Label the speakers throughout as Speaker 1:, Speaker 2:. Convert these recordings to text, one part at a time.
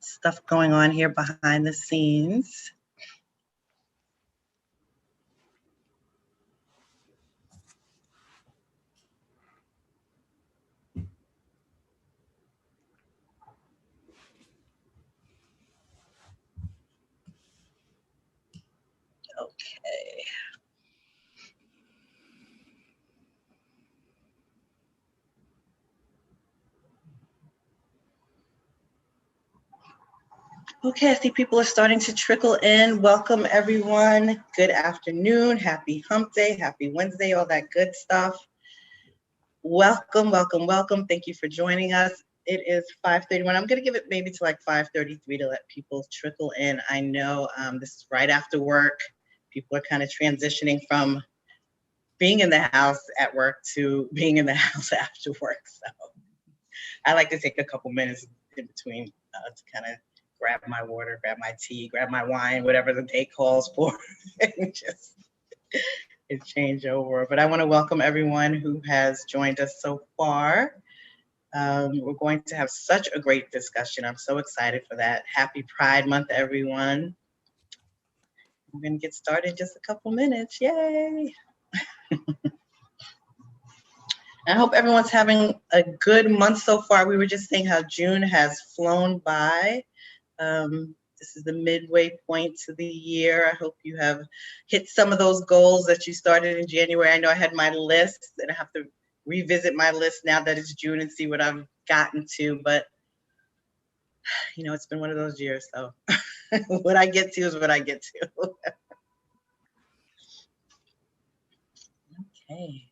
Speaker 1: stuff going on here behind the scenes. Okay. Okay, I see people are starting to trickle in. Welcome, everyone. Good afternoon. Happy hump day. Happy Wednesday, all that good stuff. Welcome, welcome, welcome. Thank you for joining us. It is 5:31. I'm going to give it maybe to like 5:33 to let people trickle in. I know this is right after work. People are kind of transitioning from being in the house at work to being in the house after work. So I like to take a couple minutes in between to kind of grab my water, grab my tea, grab my wine, whatever the day calls for, and just change over. But I want to welcome everyone who has joined us so far. We're going to have such a great discussion. I'm so excited for that. Happy Pride Month, everyone. We're going to get started in just a couple minutes. Yay! I hope everyone's having a good month so far. We were just saying how June has flown by. This is the midway point to the year. I hope you have hit some of those goals that you started in January. I know I had my list, and I have to revisit my list now that it's June and see what I've gotten to. But, you know, it's been one of those years, so what I get to is what I get to. Okay.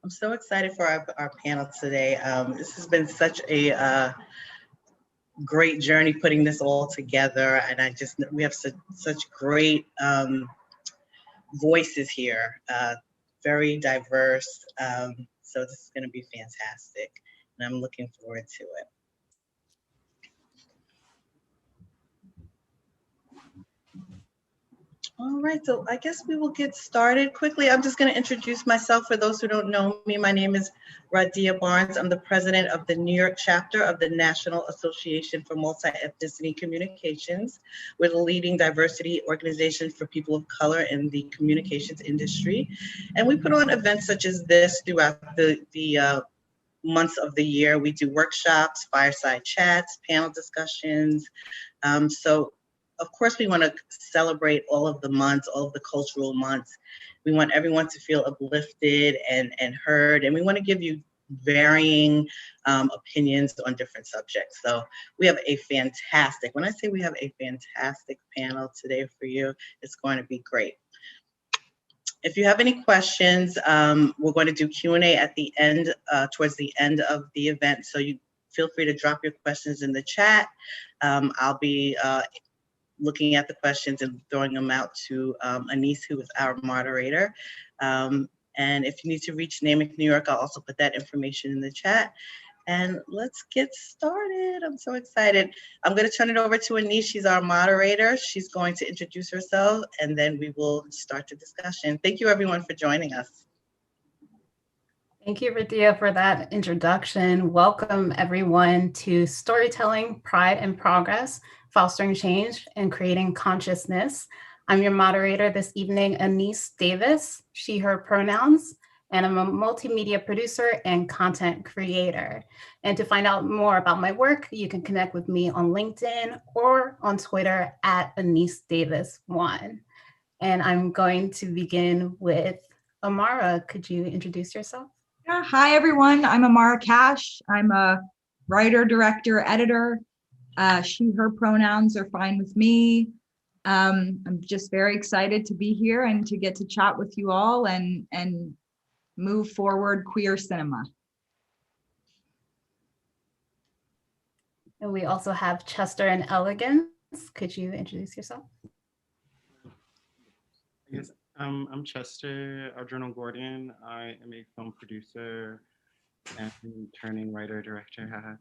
Speaker 1: I'm so excited for our panel today. This has been such a great journey putting this all together, and we have such great voices here, very diverse. So this is going to be fantastic, and I'm looking forward to it. All right, so I guess we will get started quickly. I'm just going to introduce myself for those who don't know me. My name is Radia Barnes. I'm the president of the New York chapter of the National Association for Multi-Ethnicity Communications. We're the leading diversity organization for people of color in the communications industry. And we put on events such as this throughout the months of the year. We do workshops, fireside chats, panel discussions. So of course, we want to celebrate all of the months, all of the cultural months. We want everyone to feel uplifted and heard, and we want to give you varying opinions on different subjects. So we have a fantastic, when I say we have a fantastic panel today for you, it's going to be great. If you have any questions, we're going to do Q&A at the end, towards the end of the event. So you feel free to drop your questions in the chat. I'll be looking at the questions and throwing them out to Anise, who is our moderator. And if you need to reach NAMIC New York, I'll also put that information in the chat. And let's get started. I'm so excited. I'm going to turn it over to Anise. She's our moderator. She's going to introduce herself, and then we will start the discussion. Thank you, everyone, for joining us.
Speaker 2: Thank you, Radia, for that introduction. Welcome, everyone, to Storytelling, Pride, and Progress, Fostering Change and Creating Consciousness. I'm your moderator this evening, Anise Davis, she, her pronouns, and I'm a multimedia producer and content creator. And to find out more about my work, you can connect with me on LinkedIn or on Twitter at Anise Davis1. And I'm going to begin with Amara. Could you introduce yourself?
Speaker 3: Yeah, hi, everyone. I'm Amara Cash. I'm a writer, director, editor. She, her pronouns are fine with me. I'm just very excited to be here and to get to chat with you all and move forward queer cinema.
Speaker 2: And we also have Chester and Elegance. Could you introduce yourself?
Speaker 4: Yes, I'm Chester Adrenal Gordon. I am a film producer and turning writer director.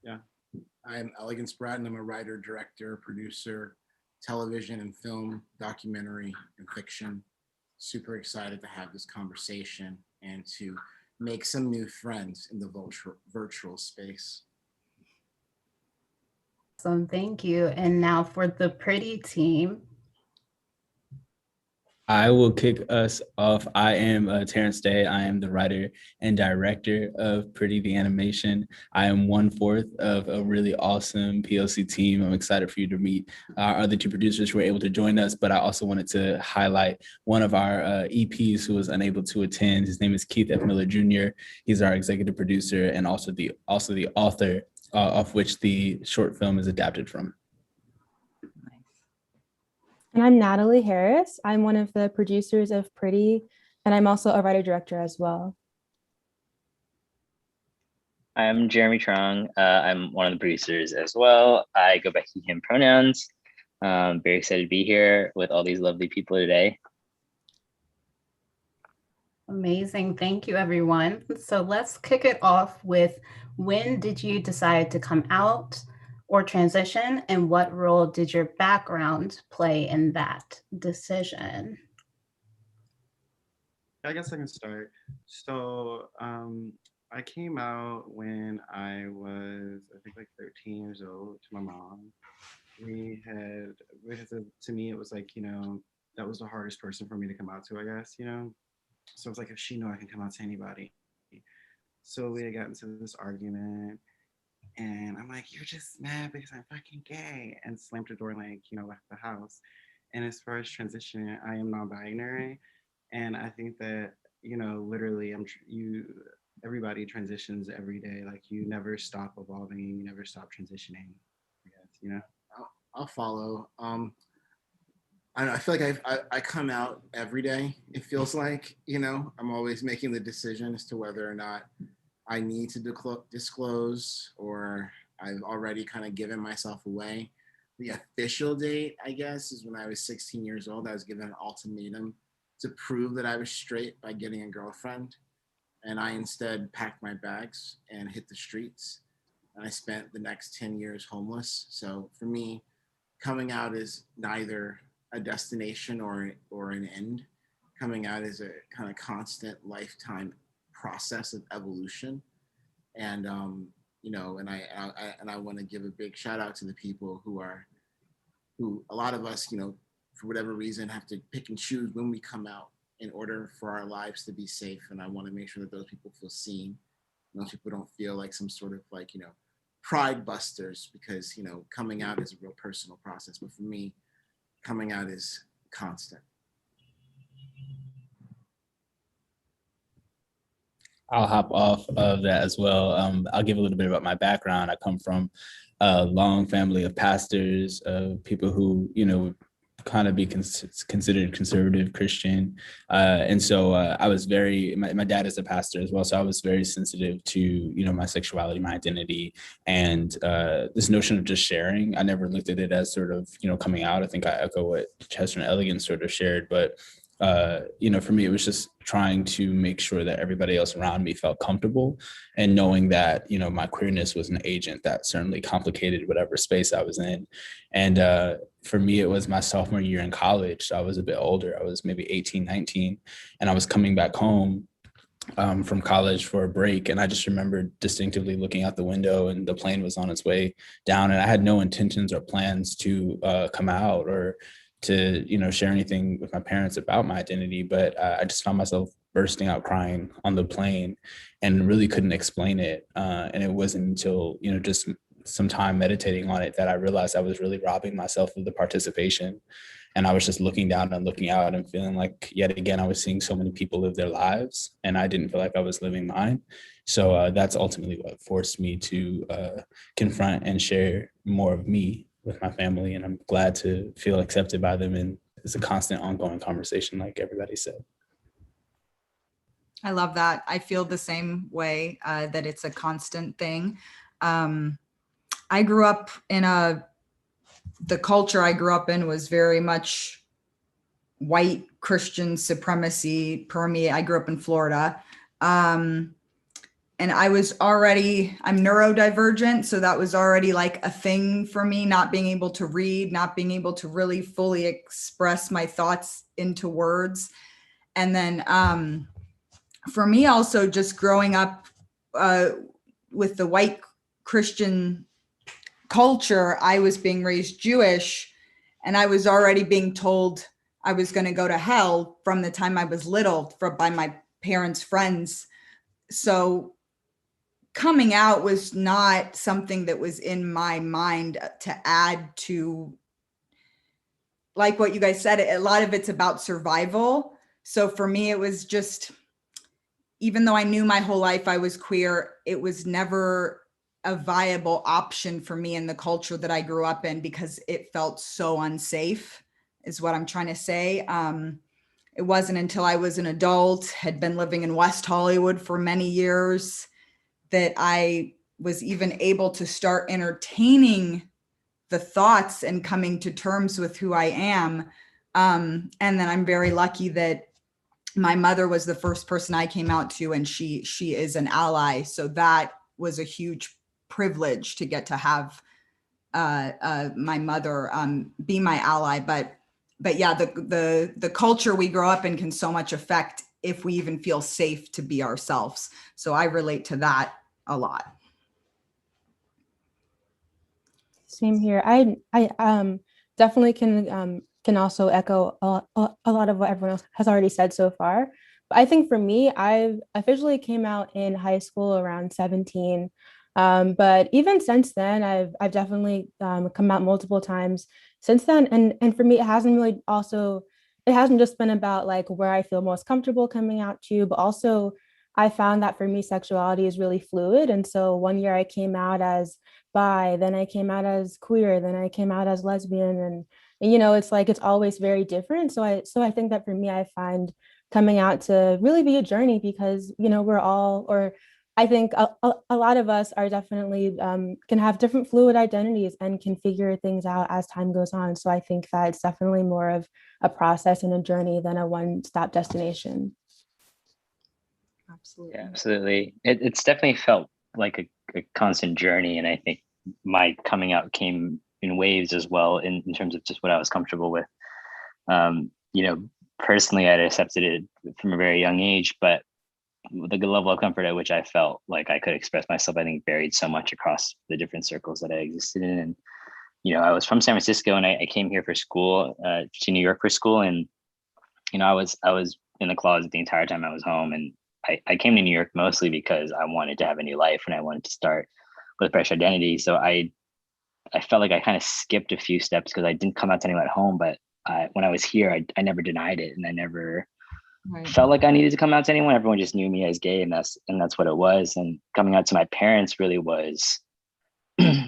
Speaker 4: Yeah.
Speaker 5: I'm Elegance Bratton. I'm a writer, director, producer, television and film, documentary and fiction. Super excited to have this conversation and to make some new friends in the virtual space.
Speaker 2: Awesome, thank you. And now for the Pritty team.
Speaker 6: I will kick us off. I am Terrence Day. I am the writer and director of Pritty the Animation. I am 1/4 of a really awesome PLC team. I'm excited for you to meet our other two producers who were able to join us, but I also wanted to highlight one of our EPs who was unable to attend. His name is Keith F. Miller Jr. He's our executive producer and also the author of which the short film is adapted from.
Speaker 7: And I'm Natalie Harris. I'm one of the producers of Pritty, and I'm also a writer-director as well.
Speaker 8: I'm Jeremy Trong. I'm one of the producers as well. I go by he, him pronouns. Very excited to be here with all these lovely people today.
Speaker 2: Amazing, thank you everyone. So let's kick it off with, when did you decide to come out or transition, and what role did your background play in that decision?
Speaker 4: I guess I can start. So I came out when I was, I think, like 13 years old to my mom. To me, it was like, that was the hardest person for me to come out to, I guess, So it's like, if she knew, I can come out to anybody. So we had gotten into this argument. And I'm like, you're just mad because I'm fucking gay, and slammed the door and left the house. And as far as transition, I am non-binary. And I think that, literally everybody transitions every day. Like, you never stop evolving, you never stop transitioning, I guess,
Speaker 5: I'll follow. I feel like I come out every day. It feels like, I'm always making the decision as to whether or not I need to disclose, or I've already kind of given myself away. The official date, I guess, is when I was 16 years old. I was given an ultimatum to prove that I was straight by getting a girlfriend. And I instead packed my bags and hit the streets. And I spent the next 10 years homeless. So for me, coming out is neither a destination or an end. Coming out is a kind of constant lifetime process of evolution. And and I want to give a big shout out to the people who a lot of us, for whatever reason, have to pick and choose when we come out in order for our lives to be safe. And I want to make sure that those people feel seen. Those people don't feel like some sort of pride busters, because coming out is a real personal process. But for me, coming out is constant.
Speaker 6: I'll hop off of that as well. I'll give a little bit about my background. I come from a long family of pastors, people who, kind of be considered conservative Christian. And so I was my dad is a pastor as well. So I was very sensitive to, my sexuality, my identity, and this notion of just sharing. I never looked at it as sort of, coming out. I think I echo what Chester and Elegance sort of shared, but for me, it was just trying to make sure that everybody else around me felt comfortable, and knowing that, my queerness was an agent that certainly complicated whatever space I was in. And for me, it was my sophomore year in college. So I was a bit older. I was maybe 18, 19, and I was coming back home from college for a break. And I just remember distinctively looking out the window, and the plane was on its way down. And I had no intentions or plans to come out or to share anything with my parents about my identity, but I just found myself bursting out crying on the plane and really couldn't explain it. And it wasn't until just some time meditating on it that I realized I was really robbing myself of the participation. And I was just looking down and looking out and feeling like, yet again, I was seeing so many people live their lives, and I didn't feel like I was living mine. So that's ultimately what forced me to confront and share more of me with my family. And I'm glad to feel accepted by them. And it's a constant ongoing conversation, like everybody said.
Speaker 3: I love that. I feel the same way, that it's a constant thing. I grew up in the culture I grew up in was very much white Christian supremacy permeate. I grew up in Florida. And I'm neurodivergent. So that was already like a thing for me, not being able to read, not being able to really fully express my thoughts into words. And then for me also, just growing up with the white Christian culture, I was being raised Jewish, and I was already being told I was going to go to hell from the time I was little by my parents' friends. So coming out was not something that was in my mind to add to, like what you guys said, a lot of it's about survival. So for me, it was just, even though I knew my whole life I was queer, it was never a viable option for me in the culture that I grew up in, because it felt so unsafe, is what I'm trying to say. It wasn't until I was an adult, had been living in West Hollywood for many years, that I was even able to start entertaining the thoughts and coming to terms with who I am. And then I'm very lucky that my mother was the first person I came out to, and she is an ally. So that was a huge privilege to get to have my mother be my ally. But yeah, the culture we grow up in can so much affect if we even feel safe to be ourselves. So I relate to that a lot.
Speaker 7: Same here. I definitely can also echo a lot of what everyone else has already said so far. But I think for me, I officially came out in high school around 17. But even since then, I've definitely come out multiple times since then. And for me, it hasn't just been about like where I feel most comfortable coming out to, but also I found that for me, sexuality is really fluid. And so one year I came out as bi, then I came out as queer, then I came out as lesbian, and you know, it's like it's always very different. So I think that for me, I find coming out to really be a journey, because you know, we're all, or I think a lot of us are definitely can have different fluid identities and can figure things out as time goes on. So I think that it's definitely more of a process and a journey than a one-stop destination.
Speaker 3: Absolutely.
Speaker 8: Yeah, absolutely. It's definitely felt like a constant journey. And I think my coming out came in waves as well, in terms of just what I was comfortable with. You know, personally, I'd accepted it from a very young age, but the level of comfort at which I felt like I could express myself, I think varied so much across the different circles that I existed in. And, you know, I was from San Francisco, and I came here for school, to New York for school. And, you know, I was in the closet the entire time I was home. And I came to New York mostly because I wanted to have a new life, and I wanted to start with a fresh identity. So I felt like I kind of skipped a few steps because I didn't come out to anyone at home. But when I was here, I never denied it, and I never felt like I needed to come out to anyone. Everyone just knew me as gay, and that's what it was. And coming out to my parents really was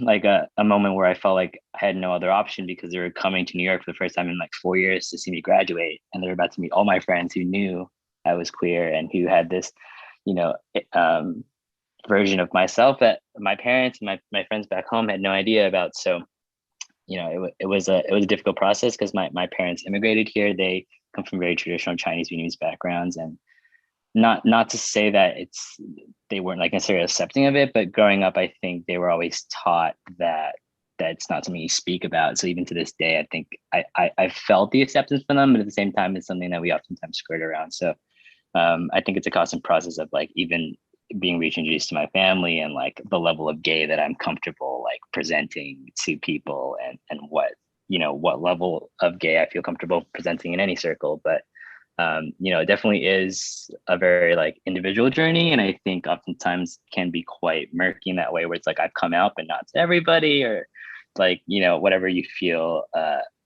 Speaker 8: like a moment where I felt like I had no other option, because they were coming to New York for the first time in like 4 years to see me graduate, and they were about to meet all my friends who knew I was queer and who had this, you know, version of myself that my parents and my friends back home had no idea about. So, you know, it was a difficult process, because my parents immigrated here. They come from very traditional Chinese Vietnamese backgrounds, and not to say that they weren't like necessarily accepting of it, but growing up, I think they were always taught that it's not something you speak about. So even to this day, I think I felt the acceptance from them, but at the same time, it's something that we oftentimes skirt around. So I think it's a constant process of like even being reintroduced to my family, and like the level of gay that I'm comfortable like presenting to people, and what, you know, what level of gay I feel comfortable presenting in any circle. But you know, it definitely is a very like individual journey, and I think oftentimes can be quite murky in that way, where it's like I've come out but not to everybody, or like, you know, whatever you feel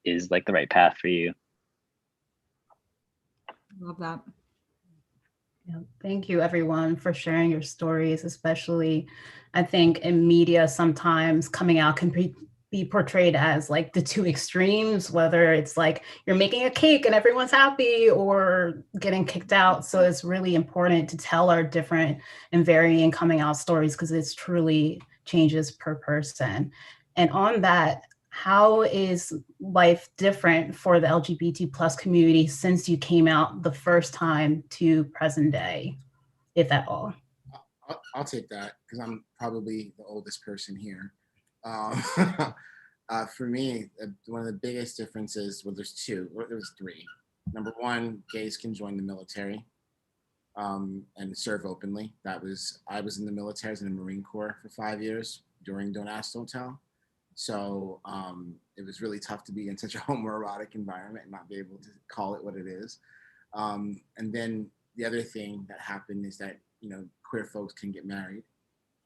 Speaker 8: is like the right path for you.
Speaker 3: Love that.
Speaker 2: Yeah, thank you everyone for sharing your stories, especially I think in media sometimes coming out can be portrayed as like the two extremes, whether it's like you're making a cake and everyone's happy, or getting kicked out. So it's really important to tell our different and varying coming out stories, because it's truly changes per person. And on that, how is life different for the LGBT plus community since you came out the first time to present day, if at all?
Speaker 5: I'll take that, because I'm probably the oldest person here. For me, one of the biggest differences, well, there's three. Number one, gays can join the military and serve openly. I was in the military, I was in the Marine Corps for 5 years during Don't Ask, Don't Tell. So it was really tough to be in such a homoerotic environment and not be able to call it what it is. And then the other thing that happened is that, you know, queer folks can get married.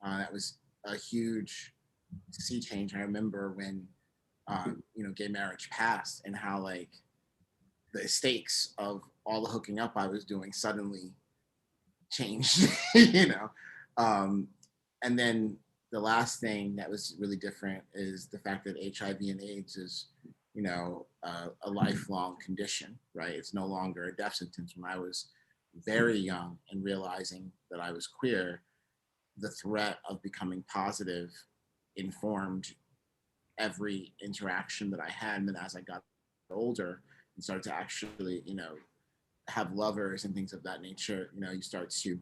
Speaker 5: That was a huge sea change. I remember when, you know, gay marriage passed and how like the stakes of all the hooking up I was doing suddenly changed, you know. And then the last thing that was really different is the fact that HIV and AIDS is, you know, a lifelong condition, right? It's no longer a death sentence. When I was very young and realizing that I was queer, the threat of becoming positive informed every interaction that I had. And then as I got older and started to actually, you know, have lovers and things of that nature, you know, you start to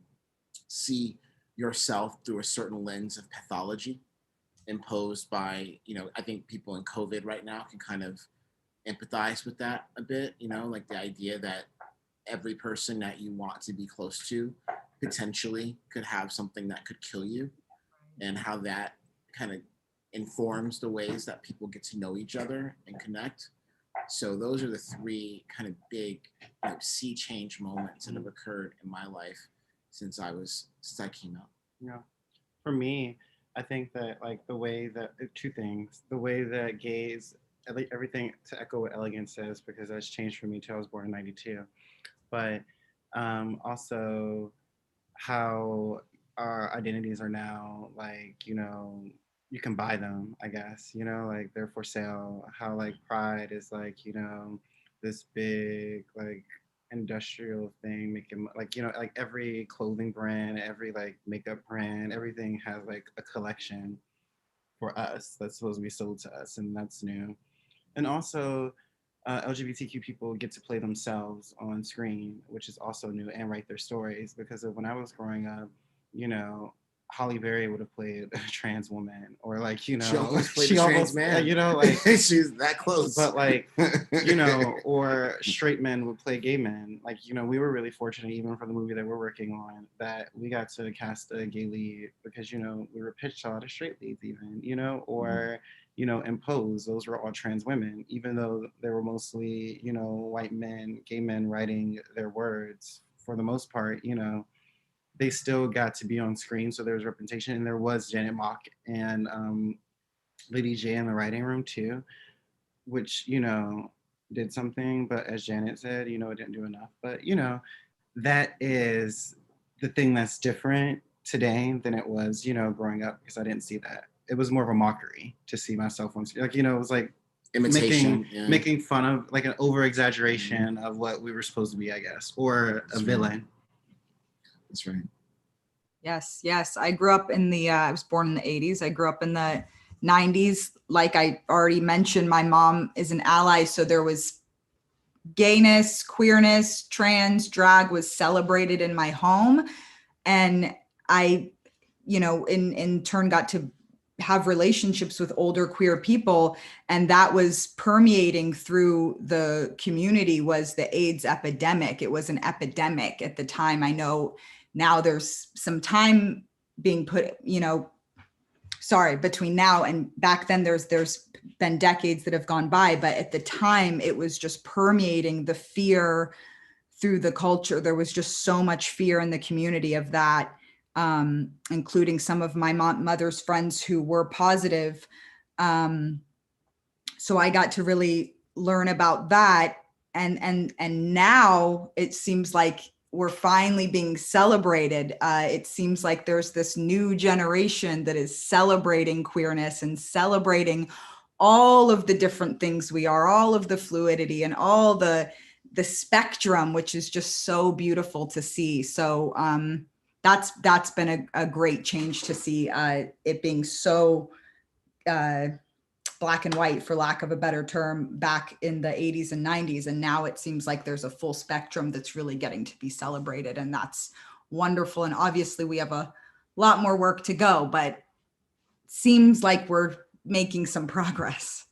Speaker 5: see yourself through a certain lens of pathology imposed by, you know, I think people in COVID right now can kind of empathize with that a bit, you know, like the idea that every person that you want to be close to potentially could have something that could kill you, and how that kind of informs the ways that people get to know each other and connect. So those are the three kind of big, you know, sea change moments that have occurred in my life since I came out.
Speaker 4: Yeah. For me, I think that like the way that, two things, the way that gays, everything, to echo what Elegance says, because that's changed for me too. I was born in '92. But also how our identities are now, like, you know, you can buy them, I guess, you know, like they're for sale. How like pride is like, you know, this big like industrial thing, making like, you know, like every clothing brand, every like makeup brand, everything has like a collection for us that's supposed to be sold to us, and that's new. And also LGBTQ people get to play themselves on screen, which is also new, and write their stories. Because of when I was growing up, you know, Holly Berry would have played a trans woman, or like, you know,
Speaker 5: She almost played a trans man.
Speaker 4: You know, like
Speaker 5: she's that close.
Speaker 4: But like, you know, or straight men would play gay men. Like, you know, we were really fortunate, even for the movie that we're working on, that we got to cast a gay lead, because, you know, we were pitched a lot of straight leads, even, you know, or you know, in Pose, those were all trans women, even though they were mostly, you know, white men, gay men writing their words for the most part, you know, they still got to be on screen. So there was representation, and there was Janet Mock and Lady J in the writing room too, which, you know, did something, but as Janet said, you know, it didn't do enough. But, you know, that is the thing that's different today than it was, you know, growing up, because I didn't see that. It was more of a mockery to see myself on screen. Like, you know, it was like
Speaker 5: imitation,
Speaker 4: making fun of, like an over exaggeration of what we were supposed to be, I guess, or
Speaker 5: That's
Speaker 4: a villain.
Speaker 5: That's right.
Speaker 3: Yes, yes. I grew up in the, I was born in the 80s. I grew up in the 90s. Like I already mentioned, my mom is an ally. So there was gayness, queerness, trans, drag was celebrated in my home. And I, you know, in turn got to have relationships with older queer people. And that was permeating through the community, was the AIDS epidemic. It was an epidemic at the time. I know now there's some time being put, you know, sorry, between now and back then, there's been decades that have gone by, but at the time it was just permeating the fear through the culture. There was just so much fear in the community of that, including some of my mother's friends who were positive. So I got to really learn about that. And now it seems like we're finally being celebrated. It seems like there's this new generation that is celebrating queerness and celebrating all of the different things we are, all of the fluidity and all the spectrum, which is just so beautiful to see. So that's been a great change to see, it being so black and white, for lack of a better term, back in the 80s and 90s. And now it seems like there's a full spectrum that's really getting to be celebrated. And that's wonderful. And obviously we have a lot more work to go, but seems like we're making some progress.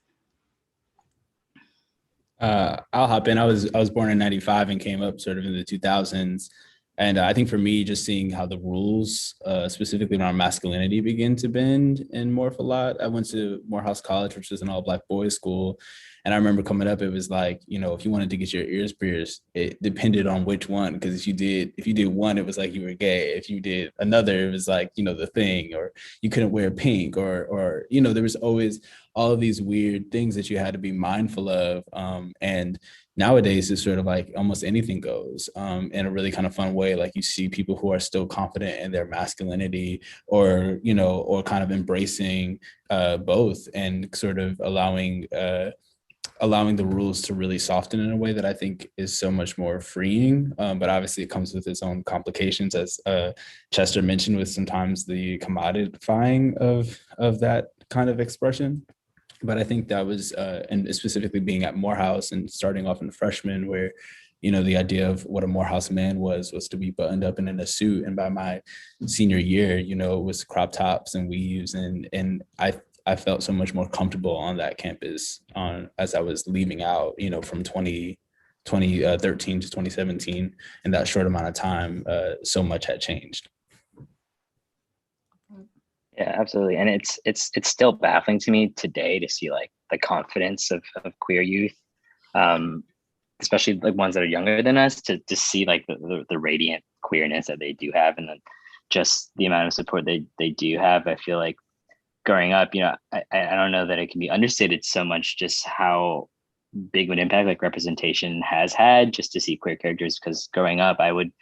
Speaker 6: I'll hop in. I was born in '95 and came up sort of in the 2000s. And I think for me, just seeing how the rules, specifically around masculinity, begin to bend and morph a lot. I went to Morehouse College, which is an all-Black boys' school. And I remember coming up, it was like, you know, if you wanted to get your ears pierced, it depended on which one. Because if you did one, it was like you were gay. If you did another, it was like, you know, the thing, or you couldn't wear pink, or you know, there was always all of these weird things that you had to be mindful of. And nowadays it's sort of like almost anything goes, in a really kind of fun way. Like you see people who are still confident in their masculinity, or, you know, or kind of embracing both, and sort of allowing the rules to really soften in a way that I think is so much more freeing. But obviously it comes with its own complications, as Chester mentioned, with sometimes the commodifying of that kind of expression. But I think that was, and specifically being at Morehouse and starting off in freshman, where, you know, the idea of what a Morehouse man was to be buttoned up and in a suit. And by my senior year, you know, it was crop tops and weaves. And I felt so much more comfortable on that campus as I was leaving out, you know, from 2013 to 2017. In that short amount of time, so much had changed.
Speaker 8: Yeah, absolutely. And it's still baffling to me today to see like the confidence of queer youth, especially like ones that are younger than us, to see like the radiant queerness that they do have, and then just the amount of support they do have. I feel like growing up, you know, I don't know that it can be understated so much just how big of an impact like representation has had, just to see queer characters. Because growing up, I would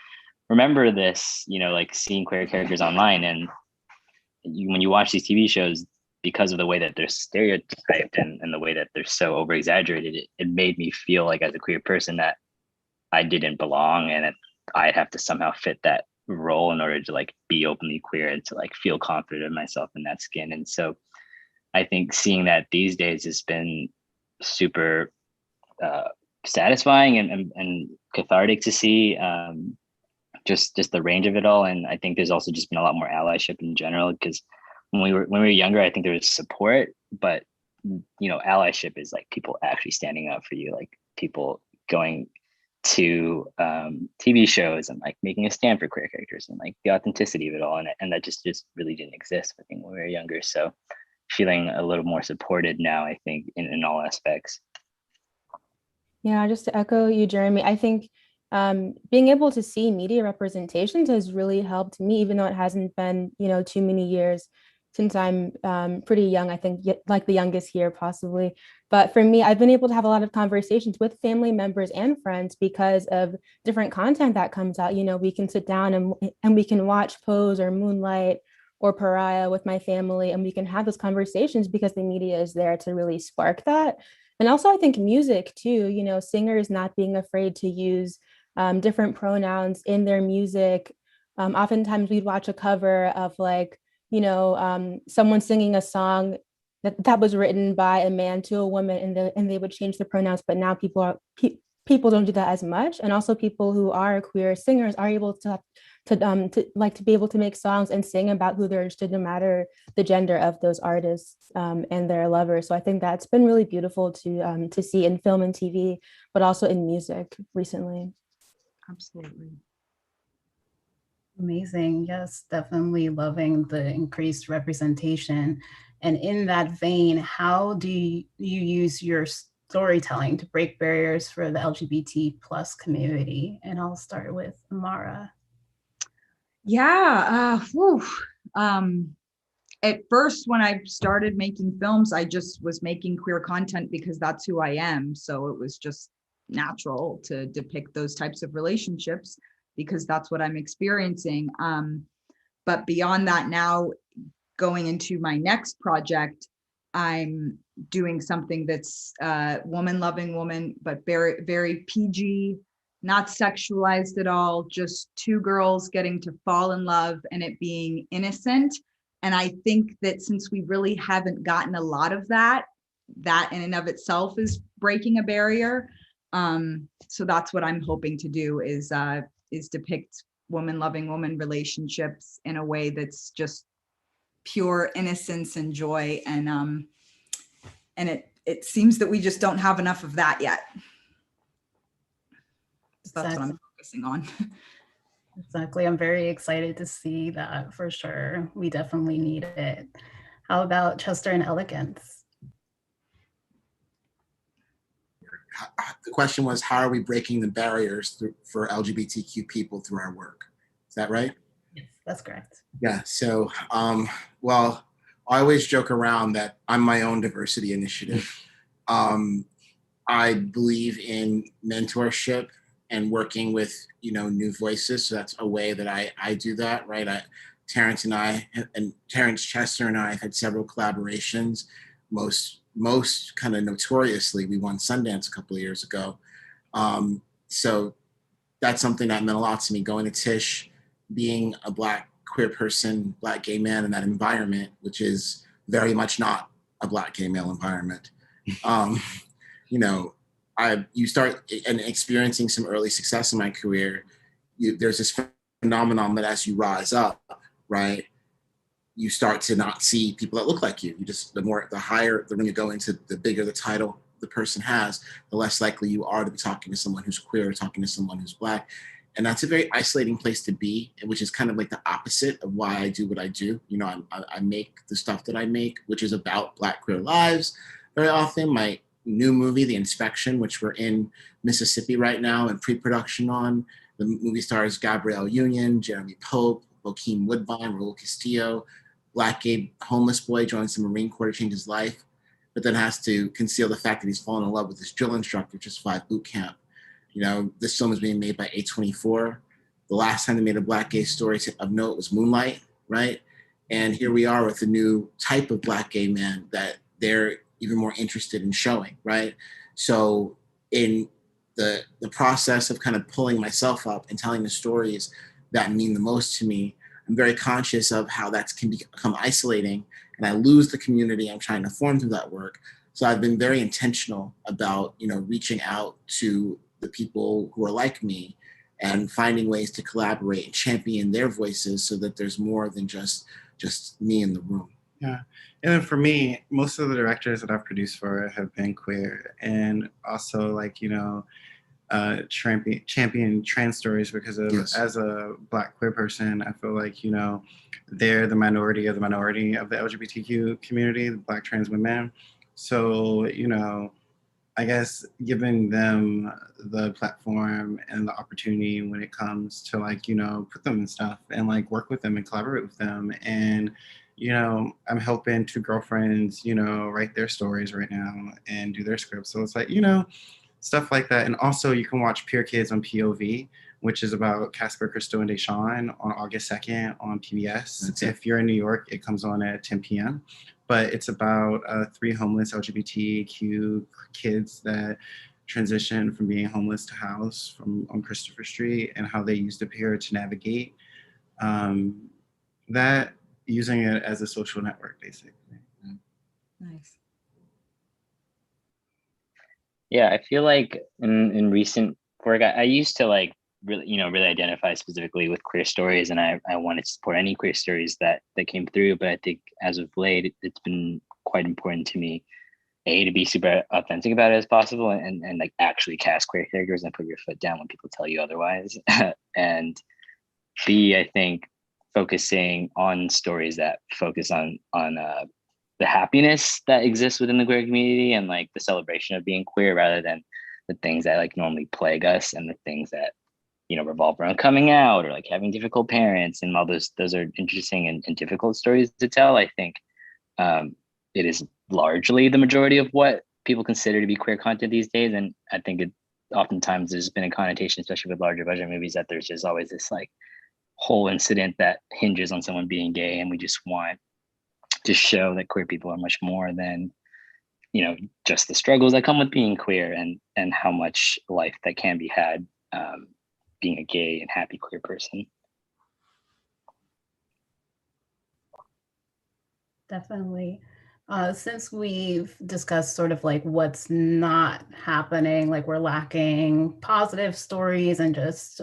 Speaker 8: remember this, you know, like seeing queer characters online, and when you watch these TV shows, because of the way that they're stereotyped and the way that they're so over exaggerated, it made me feel like, as a queer person, that I didn't belong, and that I'd have to somehow fit that role in order to like be openly queer and to like feel confident in myself in that skin. And so I think seeing that these days has been super satisfying and cathartic to see. Just the range of it all. And I think there's also just been a lot more allyship in general, because when we were younger, I think there was support, but, you know, allyship is like people actually standing up for you, like people going to TV shows and like making a stand for queer characters, and like the authenticity of it all. And that just really didn't exist, I think, when we were younger. So feeling a little more supported now, I think, in all aspects.
Speaker 7: Yeah, just to echo you, Jeremy, I think being able to see media representations has really helped me, even though it hasn't been, you know, too many years since I'm pretty young, I think, like the youngest here possibly. But for me, I've been able to have a lot of conversations with family members and friends because of different content that comes out. You know, we can sit down and we can watch Pose or Moonlight or Pariah with my family, and we can have those conversations because the media is there to really spark that. And also, I think music too, you know, singers not being afraid to use different pronouns in their music. Oftentimes we'd watch a cover of like, you know, someone singing a song that was written by a man to a woman, and they would change the pronouns, but now people don't do that as much. And also people who are queer singers are able to be able to make songs and sing about who they're interested, no matter the gender of those artists and their lovers. So I think that's been really beautiful to see in film and TV, but also in music recently.
Speaker 3: Absolutely.
Speaker 2: Amazing. Yes, definitely loving the increased representation. And in that vein, how do you use your storytelling to break barriers for the LGBT plus community? And I'll start with Amara.
Speaker 3: Yeah. At first, when I started making films, I just was making queer content because that's who I am. So it was just natural to depict those types of relationships because that's what I'm experiencing. But beyond that, now going into my next project, I'm doing something that's woman loving woman, but very, very PG, not sexualized at all, just two girls getting to fall in love and it being innocent. And I think that since we really haven't gotten a lot of that in and of itself is breaking a barrier. So that's what I'm hoping to do is depict woman loving woman relationships in a way that's just pure innocence and joy. And it seems that we just don't have enough of that yet. So that's what I'm focusing on.
Speaker 2: Exactly. I'm very excited to see that for sure. We definitely need it. How about Chester and Elegance?
Speaker 5: The question was, how are we breaking the barriers for LGBTQ people through our work? Is that right?
Speaker 2: Yes, that's correct.
Speaker 5: Yeah. So, well, I always joke around that I'm my own diversity initiative. I believe in mentorship and working with, new voices. So that's a way that I do that, right? Terrence Chester and I have had several collaborations. Most kind of notoriously, we won Sundance a couple of years ago. So that's something that meant a lot to me, going to Tisch, being a Black queer person, Black gay man in that environment, which is very much not a Black gay male environment. You start and experiencing some early success in my career. There's this phenomenon that as you rise up, right, you start to not see people that look like you. When you go into the bigger the title the person has, the less likely you are to be talking to someone who's queer or talking to someone who's Black. And that's a very isolating place to be, which is kind of like the opposite of why I do what I do. I make the stuff that I make, which is about Black queer lives. Very often, my new movie, The Inspection, which we're in Mississippi right now in pre-production on. The movie stars Gabrielle Union, Jeremy Pope, Joaquin Woodbine, Raul Castillo. Black gay homeless boy joins the Marine Corps to change his life, but then has to conceal the fact that he's fallen in love with his drill instructor just 5 boot camp. This film is being made by A24. The last time they made a Black gay story of note was Moonlight, right? And here we are with a new type of Black gay man that they're even more interested in showing, right? So in the process of kind of pulling myself up and telling the stories that mean the most to me, I'm very conscious of how that can become isolating, and I lose the community I'm trying to form through that work. So I've been very intentional about, reaching out to the people who are like me and finding ways to collaborate and champion their voices so that there's more than just me in the room.
Speaker 4: Yeah. And then for me, most of the directors that I've produced for have been queer, and also champion trans stories because of, yes, as a Black queer person, I feel like, they're the minority of the LGBTQ community, the Black trans women. So, I guess giving them the platform and the opportunity when it comes to put them in stuff and work with them and collaborate with them. And, I'm helping 2 girlfriends, write their stories right now and do their scripts. So it's stuff like that. And also you can watch Peer Kids on POV, which is about Casper, Christo, and Deshawn on August 2nd on PBS. If you're in New York, it comes on at 10 p.m. But it's about 3 homeless LGBTQ kids that transition from being homeless to house on Christopher Street, and how they use the pier to navigate that, using it as a social network, basically.
Speaker 3: Nice.
Speaker 8: Yeah, I feel like in recent work, I used to really identify specifically with queer stories, and I wanted to support any queer stories that came through. But I think as of late, it's been quite important to me, A, to be super authentic about it as possible, and actually cast queer characters and put your foot down when people tell you otherwise. And B, I think focusing on stories that focus on the happiness that exists within the queer community and the celebration of being queer, rather than the things that normally plague us and the things that revolve around coming out or having difficult parents. And while those are interesting and difficult stories to tell, I think it is largely the majority of what people consider to be queer content these days. And I think oftentimes there's been a connotation, especially with larger budget movies, that there's just always this whole incident that hinges on someone being gay, and we just want to show that queer people are much more than just the struggles that come with being queer, and how much life that can be had being a gay and happy queer person.
Speaker 2: Definitely. Since we've discussed sort of what's not happening, we're lacking positive stories and just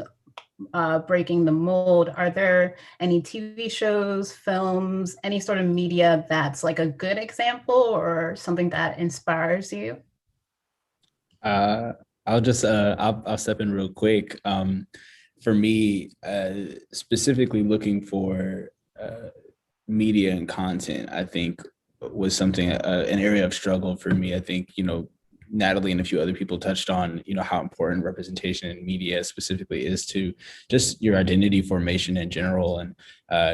Speaker 2: breaking the mold, are there any TV shows, films, any sort of media that's a good example or something that inspires you?
Speaker 6: I'll just I'll step in real quick. for me, specifically looking for media and content, I think was something, an area of struggle for me. I think, Natalie and a few other people touched on, how important representation in media specifically is to just your identity formation in general. And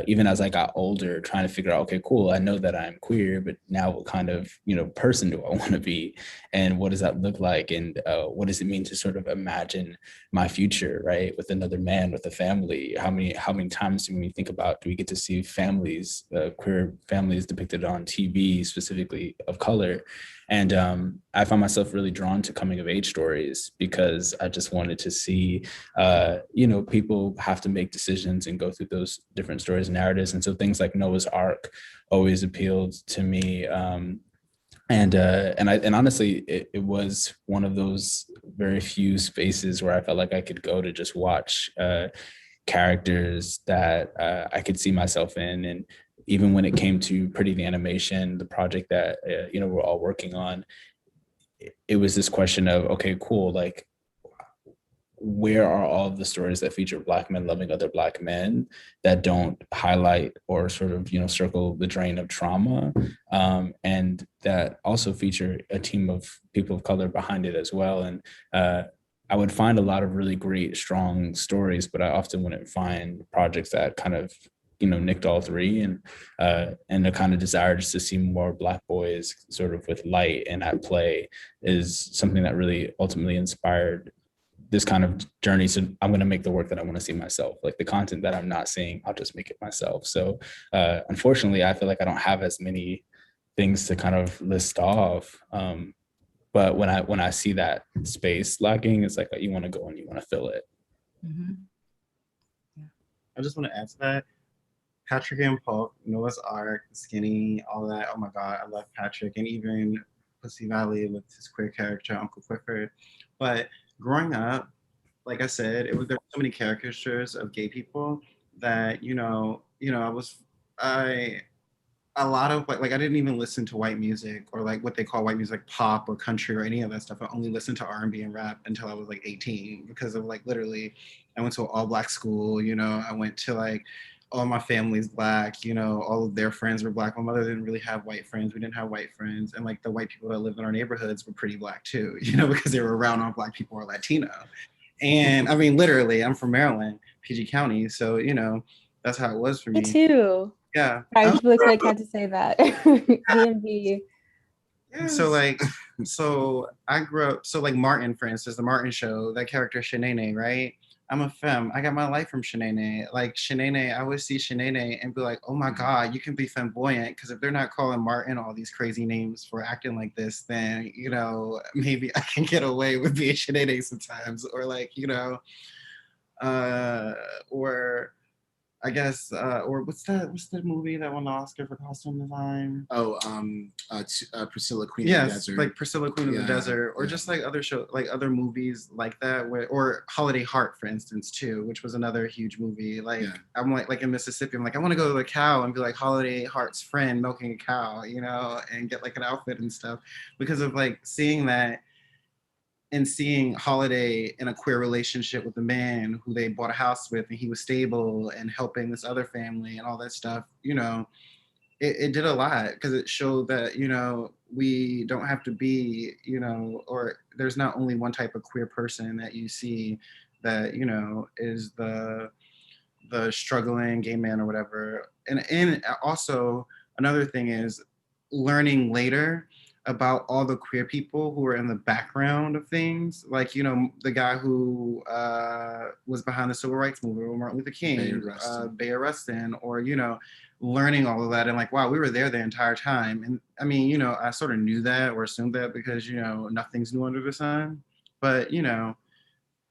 Speaker 6: even as I got older, trying to figure out, okay, cool, I know that I'm queer, but now what kind of, person do I want to be? And what does that look like? And what does it mean to sort of imagine my future, right? With another man, with a family? How many times do we think about, do we get to see families, queer families depicted on TV, specifically of color? And I found myself really drawn to coming of age stories because I just wanted to see, people have to make decisions and go through those different stories and narratives. And so things like Noah's Ark always appealed to me. And honestly, it was one of those very few spaces where I felt like I could go to just watch characters that I could see myself in. And even when it came to Pritty the animation, the project that we're all working on, it was this question of, okay, cool, like, where are all of the stories that feature Black men loving other Black men that don't highlight or sort of circle the drain of trauma, and that also feature a team of people of color behind it as well. And I would find a lot of really great, strong stories, but I often wouldn't find projects that kind of nicked all three, and the kind of desire just to see more Black boys sort of with light and at play is something that really ultimately inspired this kind of journey. So I'm going to make the work that I want to see myself. Like the content that I'm not seeing, I'll just make it myself. So unfortunately, I feel like I don't have as many things to kind of list off. But when I see that space lacking, it's like you want to go and you want to fill it.
Speaker 3: Mm-hmm.
Speaker 4: I just want to add to that. Patrick and Polk, Noah's Ark, Skinny, all that. Oh my God, I love Patrick, and even Pussy Valley with his queer character, Uncle Clifford. But growing up, like I said, there were so many caricatures of gay people that a lot of like I didn't even listen to white music or like what they call white music, like pop or country or any of that stuff. I only listened to R&B and rap until I was like 18 because of like literally I went to an all Black school. I went to like all my family's Black, all of their friends were Black. My mother didn't really have white friends. We didn't have white friends. And like the white people that lived in our neighborhoods were pretty Black too, because they were around all Black people or Latino. And I mean, literally, I'm from Maryland, PG County. So, that's how it was for me.
Speaker 7: Me too.
Speaker 4: Yeah.
Speaker 7: I was really quick, had to say that. DMV.
Speaker 4: Yes. So I grew up, so like Martin, for instance, the Martin show, that character Shanae, right? I'm a femme. I got my life from Shanae. Like Shanae, I would see Shanae and be like, oh my God, you can be flamboyant. Because if they're not calling Martin all these crazy names for acting like this, then, maybe I can get away with being Shanae sometimes. Or like, or I guess, or what's the movie that won the Oscar for costume design?
Speaker 5: Oh, Priscilla Queen
Speaker 4: yes,
Speaker 5: of the Desert.
Speaker 4: like Priscilla Queen of the Desert, or just like other shows, like other movies like that, or Holiday Heart, for instance, too, which was another huge movie. Like I'm like in Mississippi, I'm like I want to go to the cow and be like Holiday Heart's friend milking a cow, and get like an outfit and stuff because of like seeing that. And seeing Holiday in a queer relationship with a man who they bought a house with and he was stable and helping this other family and all that stuff, it did a lot because it showed that, we don't have to be, or there's not only one type of queer person that you see that, is the struggling gay man or whatever. And also another thing is learning later about all the queer people who were in the background of things, like, the guy who was behind the civil rights movement, Martin Luther King, Bayard Rustin, or, learning all of that and like, wow, we were there the entire time. And I mean, I sort of knew that or assumed that because, nothing's new under the sun, but,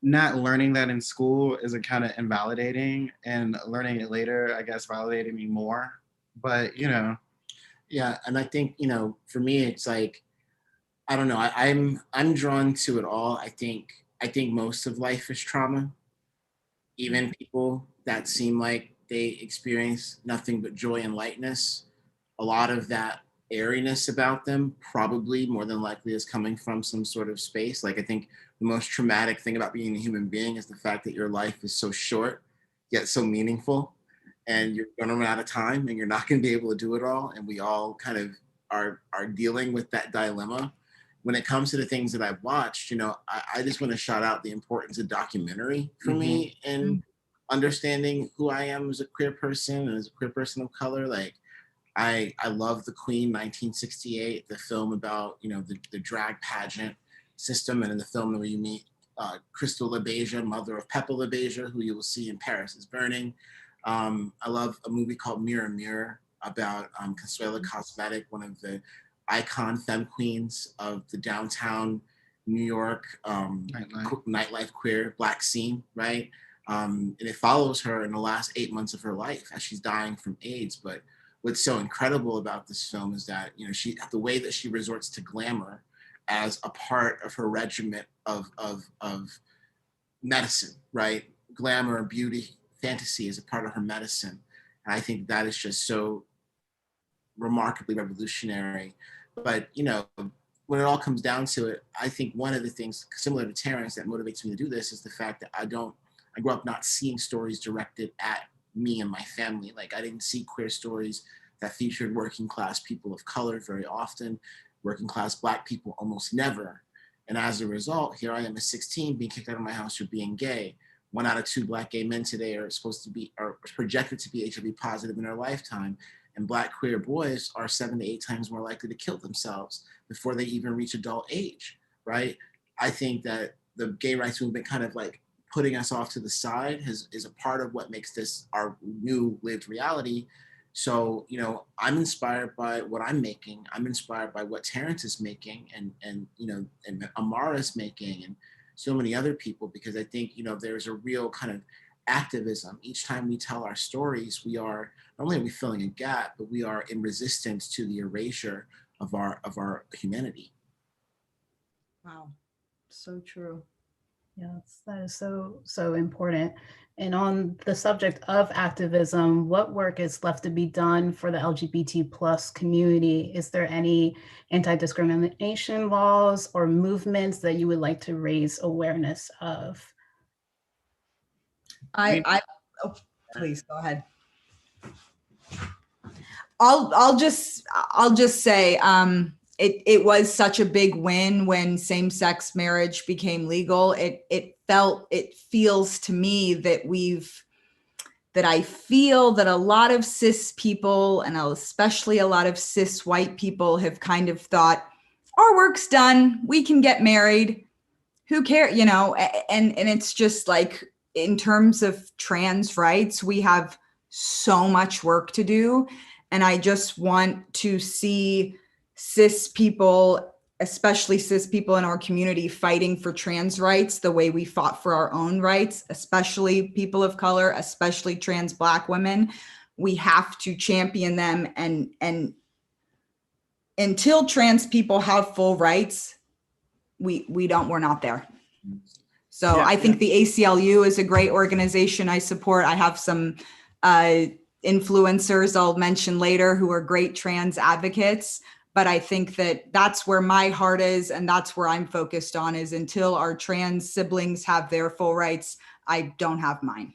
Speaker 4: not learning that in school is a kind of invalidating, and learning it later, I guess, validated me more, but,
Speaker 5: Yeah, and I think for me, it's like I don't know. I'm drawn to it all. I think most of life is trauma. Even people that seem like they experience nothing but joy and lightness, a lot of that airiness about them probably more than likely is coming from some sort of space. Like I think the most traumatic thing about being a human being is the fact that your life is so short, yet so meaningful, and you're gonna run out of time and you're not gonna be able to do it all. And we all kind of are dealing with that dilemma. When it comes to the things that I've watched, you know, I just want to shout out the importance of documentary for me in understanding who I am as a queer person and as a queer person of color. Like I love The Queen, 1968, the film about, you know, the drag pageant system, and in the film where you meet Crystal LaBeija, mother of Peppa LaBeija, who you will see in Paris is Burning. I love a movie called Mirror Mirror about Consuela Cosmetic, one of the icon femme queens of the downtown New York nightlife queer Black scene, right? And it follows her in the last 8 months of her life as she's dying from AIDS. But what's so incredible about this film is that, you know, the way that she resorts to glamour as a part of her regimen of medicine, right? Glamour, beauty, fantasy is a part of her medicine. And I think that is just so remarkably revolutionary. But, you know, when it all comes down to it, I think one of the things similar to Terrence that motivates me to do this is the fact that I grew up not seeing stories directed at me and my family. Like I didn't see queer stories that featured working class people of color very often, working class Black people almost never. And as a result, here I am at 16 being kicked out of my house for being gay. 1 out of 2 Black gay men today are projected to be HIV positive in their lifetime. And Black queer boys are 7 to 8 times more likely to kill themselves before they even reach adult age, right? I think that the gay rights movement kind of like putting us off to the side is a part of what makes this our new lived reality. So, you know, I'm inspired by what I'm making. I'm inspired by what Terrence is making and you know, and Amara is making, and so many other people, because I think, you know, there's a real kind of activism. Each time we tell our stories, we are not only are we filling a gap, but we are in resistance to the erasure of our humanity.
Speaker 2: Wow, so true. Yes, that is so important. And on the subject of activism, what work is left to be done for the LGBT plus community? Is there any anti-discrimination laws or movements that you would like to raise awareness of?
Speaker 3: Oh, please go ahead. I'll just say it was such a big win when same-sex marriage became legal. It feels to me that I feel that a lot of cis people, and especially a lot of cis white people, have kind of thought, our work's done, we can get married, who cares, you know? And it's just like, in terms of trans rights, we have so much work to do. And I just want to see cis people, especially cis people in our community, fighting for trans rights the way we fought for our own rights, especially people of color, especially trans Black women. We have to champion them, and until trans people have full rights, we're not there. So I think the ACLU is a great organization I support. I have some influencers I'll mention later who are great trans advocates. But I think that that's where my heart is, and that's where I'm focused on, is until our trans siblings have their full rights, I don't have mine.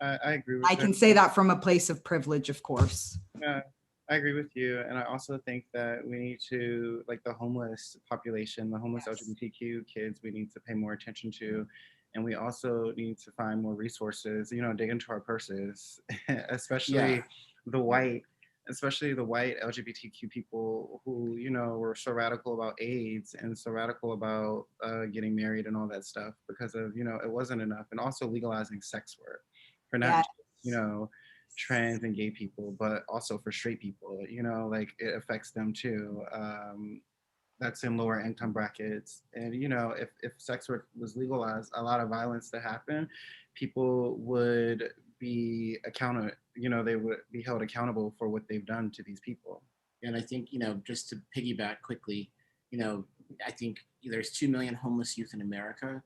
Speaker 4: I agree with
Speaker 3: I can say that from a place of privilege, of course.
Speaker 4: Yeah, I agree with you. And I also think that we need to, like the homeless population, the homeless LGBTQ kids, we need to pay more attention to. And we also need to find more resources, you know, dig into our purses, especially the white LGBTQ people who, you know, were so radical about AIDS and so radical about getting married and all that stuff because of, you know, it wasn't enough. And also legalizing sex work for not just, you know, trans and gay people, but also for straight people, you know, like it affects them too. That's in lower income brackets. And, you know, if sex work was legalized, a lot of violence that happened, people would be accountable, you know, they would be held accountable for what they've done to these people.
Speaker 5: And I think, you know, just to piggyback quickly, you know, I think there's 2 million homeless youth in America.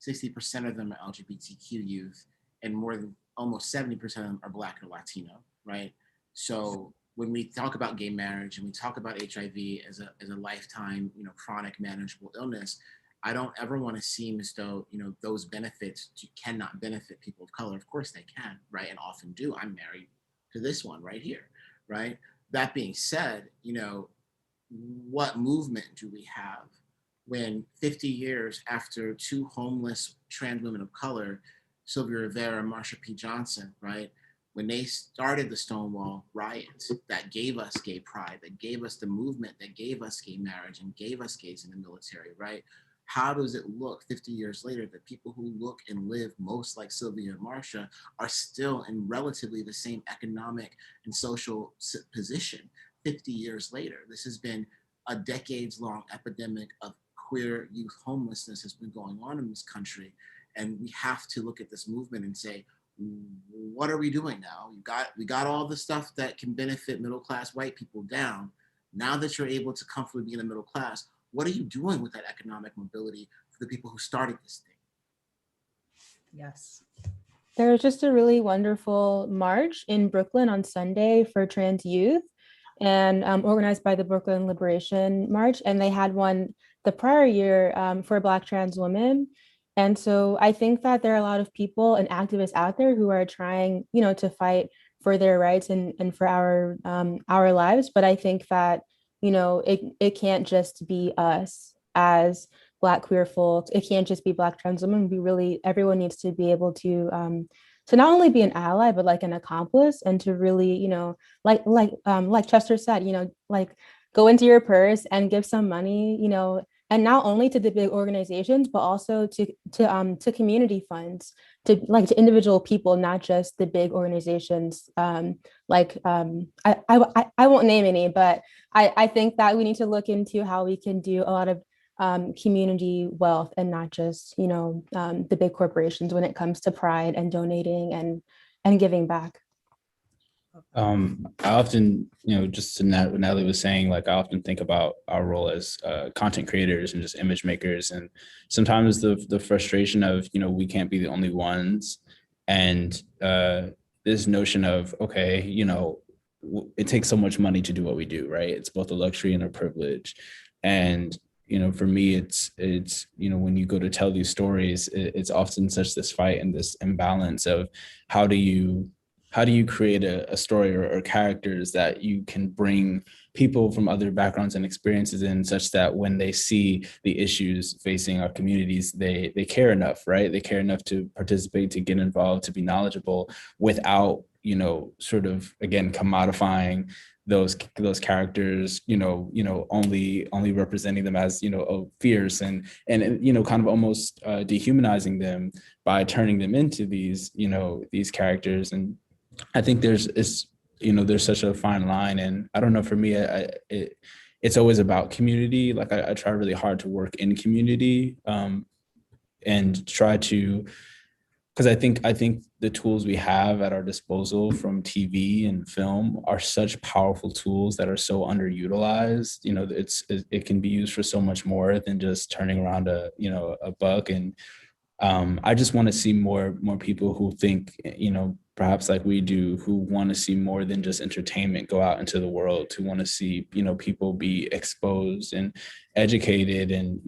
Speaker 5: 60% of them are LGBTQ youth, and more than almost 70% of them are Black or Latino, right? So when we talk about gay marriage and we talk about HIV as a lifetime, chronic manageable illness, I don't ever want to seem as though, those benefits cannot benefit people of color. Of course they can, right? And often do. I'm married to this one right here, right? That being said, what movement do we have when 50 years after two homeless trans women of color, Sylvia Rivera and Marsha P. Johnson, right? When they started the Stonewall riots that gave us gay pride, that gave us the movement, that gave us gay marriage and gave us gays in the military, right? How does it look 50 years later that people who look and live most like Sylvia and Marsha are still in relatively the same economic and social position 50 years later? This has been a decades-long epidemic of queer youth homelessness has been going on in this country. And we have to look at this movement and say, what are we doing now? We got all the stuff that can benefit middle-class white people down. Now that you're able to comfortably be in the middle class, what are you doing with that economic mobility for the people who started this thing?
Speaker 3: Yes.
Speaker 7: There was just a really wonderful march in Brooklyn on Sunday for trans youth, and organized by the Brooklyn Liberation March. And they had one the prior year for Black trans women. And so I think that there are a lot of people and activists out there who are trying, to fight for their rights and for our lives. But I think that, it can't just be us as Black queer folks. It can't just be Black trans women. Everyone needs to be able to not only be an ally, but like an accomplice, and to really, like Chester said, go into your purse and give some money, and not only to the big organizations, but also to community funds, to individual people, not just the big organizations. I won't name any, but I think that we need to look into how we can do a lot of community wealth, and not just the big corporations when it comes to pride and donating and giving back.
Speaker 6: I often, just to what Natalie was saying, I often think about our role as content creators and just image makers. And sometimes the frustration of, we can't be the only ones. And this notion of, okay, it takes so much money to do what we do, right? It's both a luxury and a privilege. And, for me, it's when you go to tell these stories, it's often such this fight and this imbalance of how do you create a story or characters that you can bring people from other backgrounds and experiences in, such that when they see the issues facing our communities, they care enough, right? They care enough to participate, to get involved, to be knowledgeable, without, sort of, again, commodifying those characters, only representing them as, fierce and kind of almost dehumanizing them by turning them into these characters. And I think there's such a fine line. And I don't know, for me, it's always about community. I try really hard to work in community and try to, because I think the tools we have at our disposal from TV and film are such powerful tools that are so underutilized. It can be used for so much more than just turning around a buck. And I just want to see more people who think, perhaps like we do, who want to see more than just entertainment go out into the world, who want to see, people be exposed and educated and,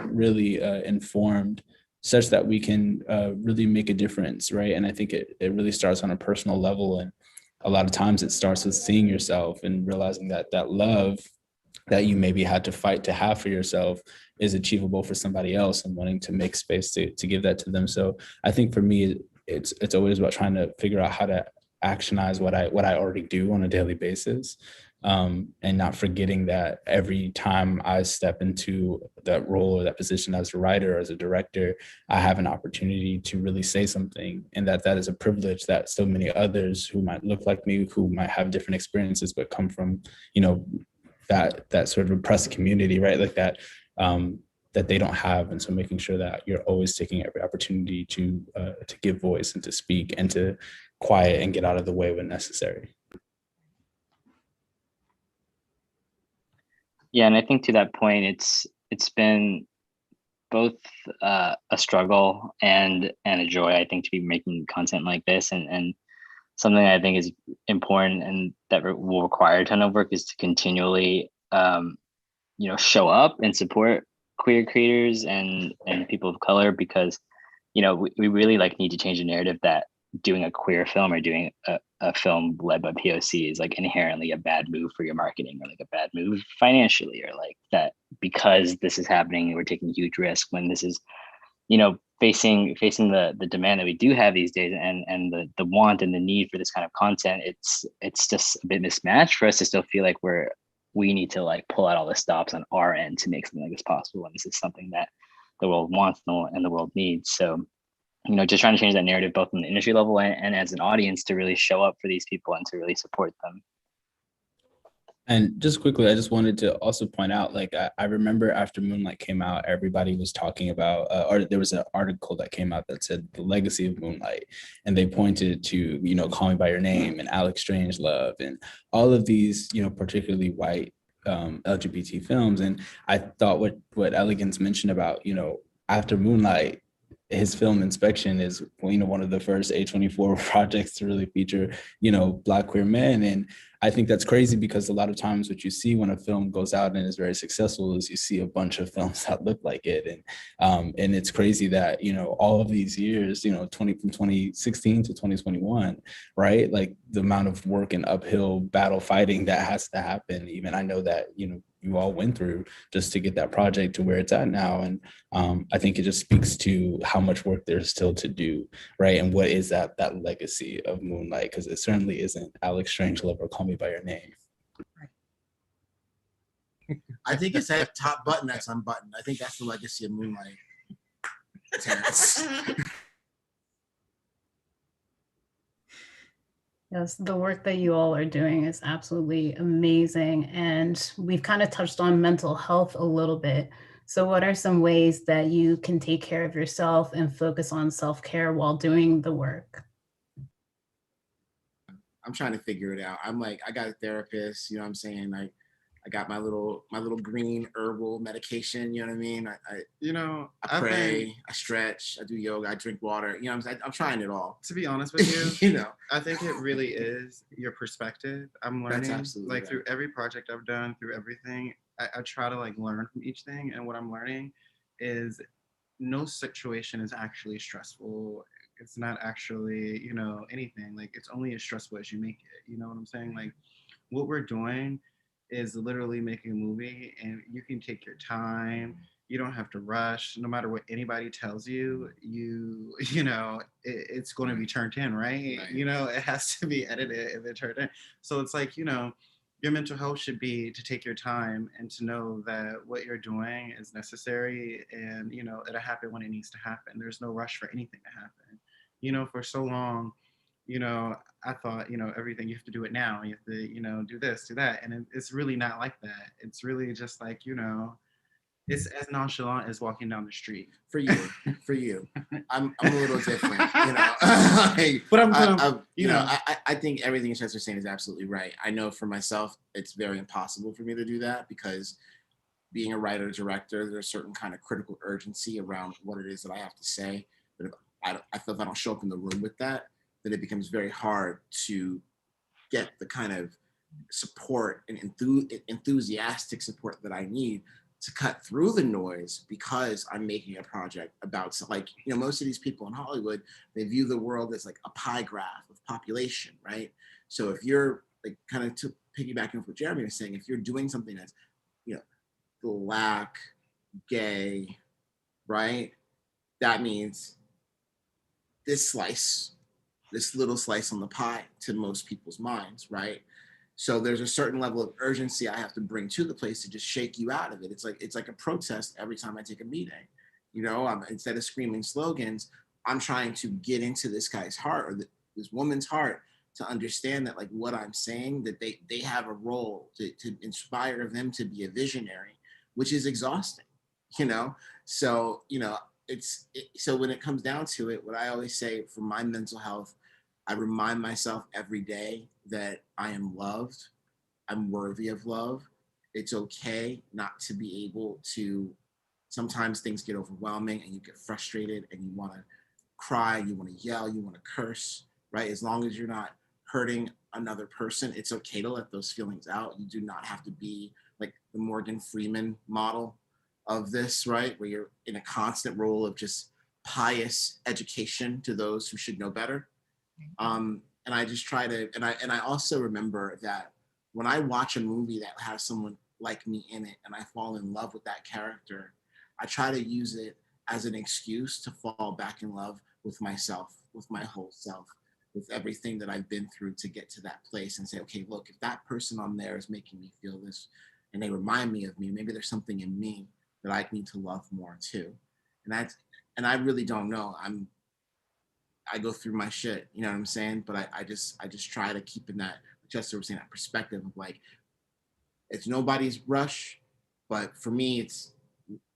Speaker 6: really informed, such that we can really make a difference, right? And I think it really starts on a personal level. And a lot of times it starts with seeing yourself and realizing that love that you maybe had to fight to have for yourself is achievable for somebody else, and wanting to make space to give that to them. So I think for me, it's always about trying to figure out how to actionize what I already do on a daily basis. And not forgetting that every time I step into that role or that position as a writer or as a director, I have an opportunity to really say something, and that is a privilege that so many others who might look like me, who might have different experiences, but come from, that sort of oppressed community, right? Like that they don't have. And so making sure that you're always taking every opportunity to give voice and to speak and to quiet and get out of the way when necessary.
Speaker 8: Yeah, and I think to that point, it's been both a struggle and a joy, I think, to be making content like this. And something I think is important and that will require a ton of work is to continually, show up and support queer creators and people of color, because, we really need to change the narrative that doing a queer film or doing a film led by POC is inherently a bad move for your marketing, or a bad move financially, or that because this is happening, we're taking huge risk, when this is, facing the demand that we do have these days, and the want and the need for this kind of content. It's just a bit mismatched for us to still feel like we need to pull out all the stops on our end to make something like this possible. And this is something that the world wants and the world needs. So, just trying to change that narrative, both on the industry level and as an audience, to really show up for these people and to really support them.
Speaker 6: And just quickly, I just wanted to also point out, I remember after Moonlight came out, everybody was talking about, or there was an article that came out that said the legacy of Moonlight. And they pointed to, Call Me By Your Name and Alex Strangelove and all of these, particularly white LGBT films. And I thought what Elegance mentioned about, after Moonlight, his film Inspection is, one of the first A24 projects to really feature, Black queer men. And I think that's crazy, because a lot of times what you see when a film goes out and is very successful is you see a bunch of films that look like it. And it's crazy that, all of these years, from 2016 to 2021, right? The amount of work and uphill battle fighting that has to happen. Even I know that, you all went through just to get that project to where it's at now. And I think it just speaks to how much work there's still to do, right? And what is that legacy of Moonlight? Because it certainly isn't Alex Strangelove or Call Me By Your Name.
Speaker 5: I think it's that top button that's unbuttoned. I think that's the legacy of Moonlight.
Speaker 2: Yes, the work that you all are doing is absolutely amazing. And we've kind of touched on mental health a little bit. So what are some ways that you can take care of yourself and focus on self-care while doing the work?
Speaker 5: I'm trying to figure it out. I got a therapist, what I'm saying? I got my little green herbal medication, you know what I mean? I pray, I stretch, I do yoga, I drink water, I'm trying it all.
Speaker 4: To be honest with
Speaker 5: you,
Speaker 4: I think it really is your perspective. I'm learning,
Speaker 5: That's absolutely right.
Speaker 4: Through every project I've done, through everything, I try to learn from each thing. And what I'm learning is no situation is actually stressful. It's not actually, anything. It's only as stressful as you make it. You know what I'm saying? What we're doing is literally making a movie, and you can take your time. You don't have to rush. No matter what anybody tells you, it's going to be turned in, right? It has to be edited and then turned in. So it's your mental health should be to take your time and to know that what you're doing is necessary, and it'll happen when it needs to happen. There's no rush for anything to happen. For so long, I thought, everything, you have to do it now. You have to, do this, do that. And it's really not like that. It's really just it's as nonchalant as walking down the street.
Speaker 5: For you. I'm a little different,
Speaker 4: But
Speaker 5: I think everything Chester's saying is absolutely right. I know for myself, it's very impossible for me to do that, because being a writer, director, there's a certain kind of critical urgency around what it is that I have to say. But if I feel if I don't show up in the room with that, then it becomes very hard to get the kind of support and enthusiastic support that I need to cut through the noise, because I'm making a project about, most of these people in Hollywood, they view the world as a pie graph of population, right? So if you're kind of to piggyback on what Jeremy was saying, if you're doing something that's, Black, gay, right? That means this little slice on the pie to most people's minds, right? So there's a certain level of urgency I have to bring to the place to just shake you out of it. It's like a protest every time I take a meeting. Instead of screaming slogans, I'm trying to get into this guy's heart, or this woman's heart, to understand that what I'm saying, that they have a role to inspire them to be a visionary, which is exhausting, So, so when it comes down to it, what I always say for my mental health, I remind myself every day that I am loved. I'm worthy of love. It's okay not to be able to, sometimes things get overwhelming and you get frustrated and you want to cry, you want to yell, you want to curse, right? As long as you're not hurting another person, it's okay to let those feelings out. You do not have to be like the Morgan Freeman model of this, right? Where you're in a constant role of just pious education to those who should know better. And I just try to, and I also remember that when I watch a movie that has someone like me in it and I fall in love with that character, I try to use it as an excuse to fall back in love with myself, with my whole self, with everything that I've been through to get to that place, and say, okay, look, if that person on there is making me feel this and they remind me of me, maybe there's something in me that I need to love more too. And I really don't know. I go through my shit, you know what I'm saying? But I just try to keep in that, just was saying, that perspective of like, it's nobody's rush, but for me, it's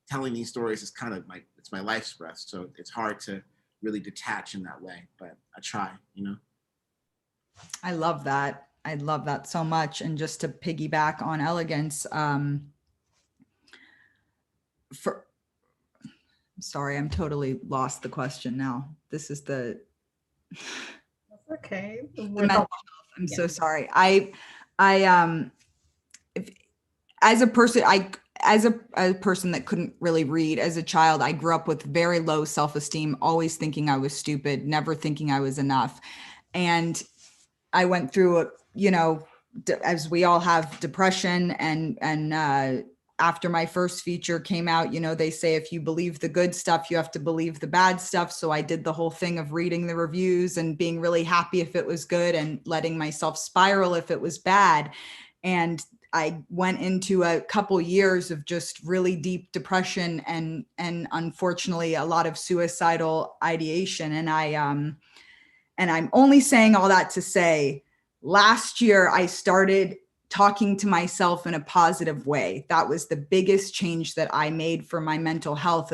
Speaker 5: telling these stories is kind of it's my life's breath. So it's hard to really detach in that way, but I try, you know?
Speaker 3: I love that. I love that so much. And just to piggyback on Elegance, sorry, I'm totally lost the question now. This is the
Speaker 2: That's okay.
Speaker 3: the mental health. I'm so sorry. As a person, as a person that couldn't really read as a child, I grew up with very low self-esteem, always thinking I was stupid, never thinking I was enough. And I went through, you know, as we all have, depression, and after my first feature came out, you know, they say if you believe the good stuff, you have to believe the bad stuff. So I did the whole thing of reading the reviews and being really happy if it was good and letting myself spiral if it was bad. And I went into a couple years of just really deep depression and unfortunately a lot of suicidal ideation. And I'm only saying all that to say, last year I started talking to myself in a positive way. That was the biggest change that I made for my mental health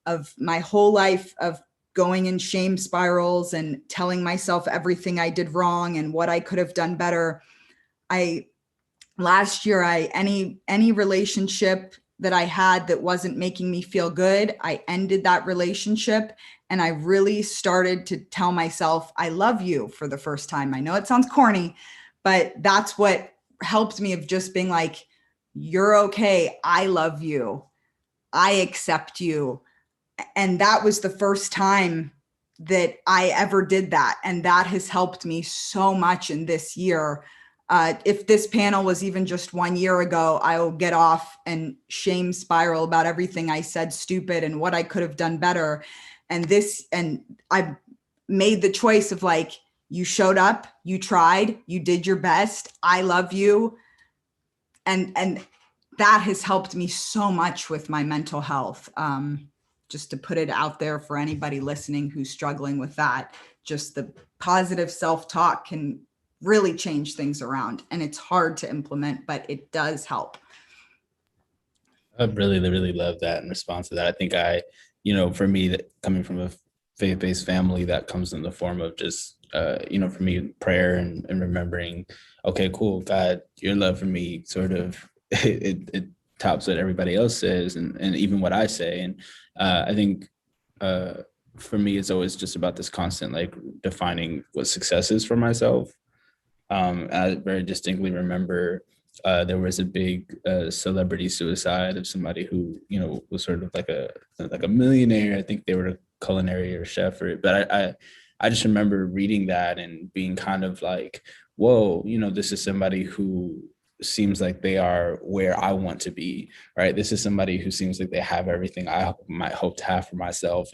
Speaker 3: of my whole life of going in shame spirals and telling myself everything I did wrong and what I could have done better. Last year, any relationship that I had that wasn't making me feel good, I ended that relationship. And I really started to tell myself, I love you for the first time. I know it sounds corny, but that's what helped me, of just being like, you're okay. I love you. I accept you. And that was the first time that I ever did that. And that has helped me so much in this year. If this panel was even just 1 year ago, I will get off and shame spiral about everything I said stupid and what I could have done better. And I made the choice of like, you showed up, you tried, you did your best. I love you. And that has helped me so much with my mental health. Just to put it out there for anybody listening who's struggling with that, just the positive self-talk can really change things around, and it's hard to implement, but it does help.
Speaker 6: I really, really love that in response to that. I think for me, that coming from a faith-based family, that comes in the form of just, for me, prayer and remembering, okay, cool, God, your love for me sort of, it tops what everybody else says and even what I say. And I think for me, it's always just about this constant, like, defining what success is for myself. I very distinctly remember there was a big celebrity suicide of somebody who, was sort of like a millionaire. I think they were a culinary or chef, but I just remember reading that and being kind of like, whoa, this is somebody who seems like they are where I want to be, right? This is somebody who seems like they have everything I might hope to have for myself.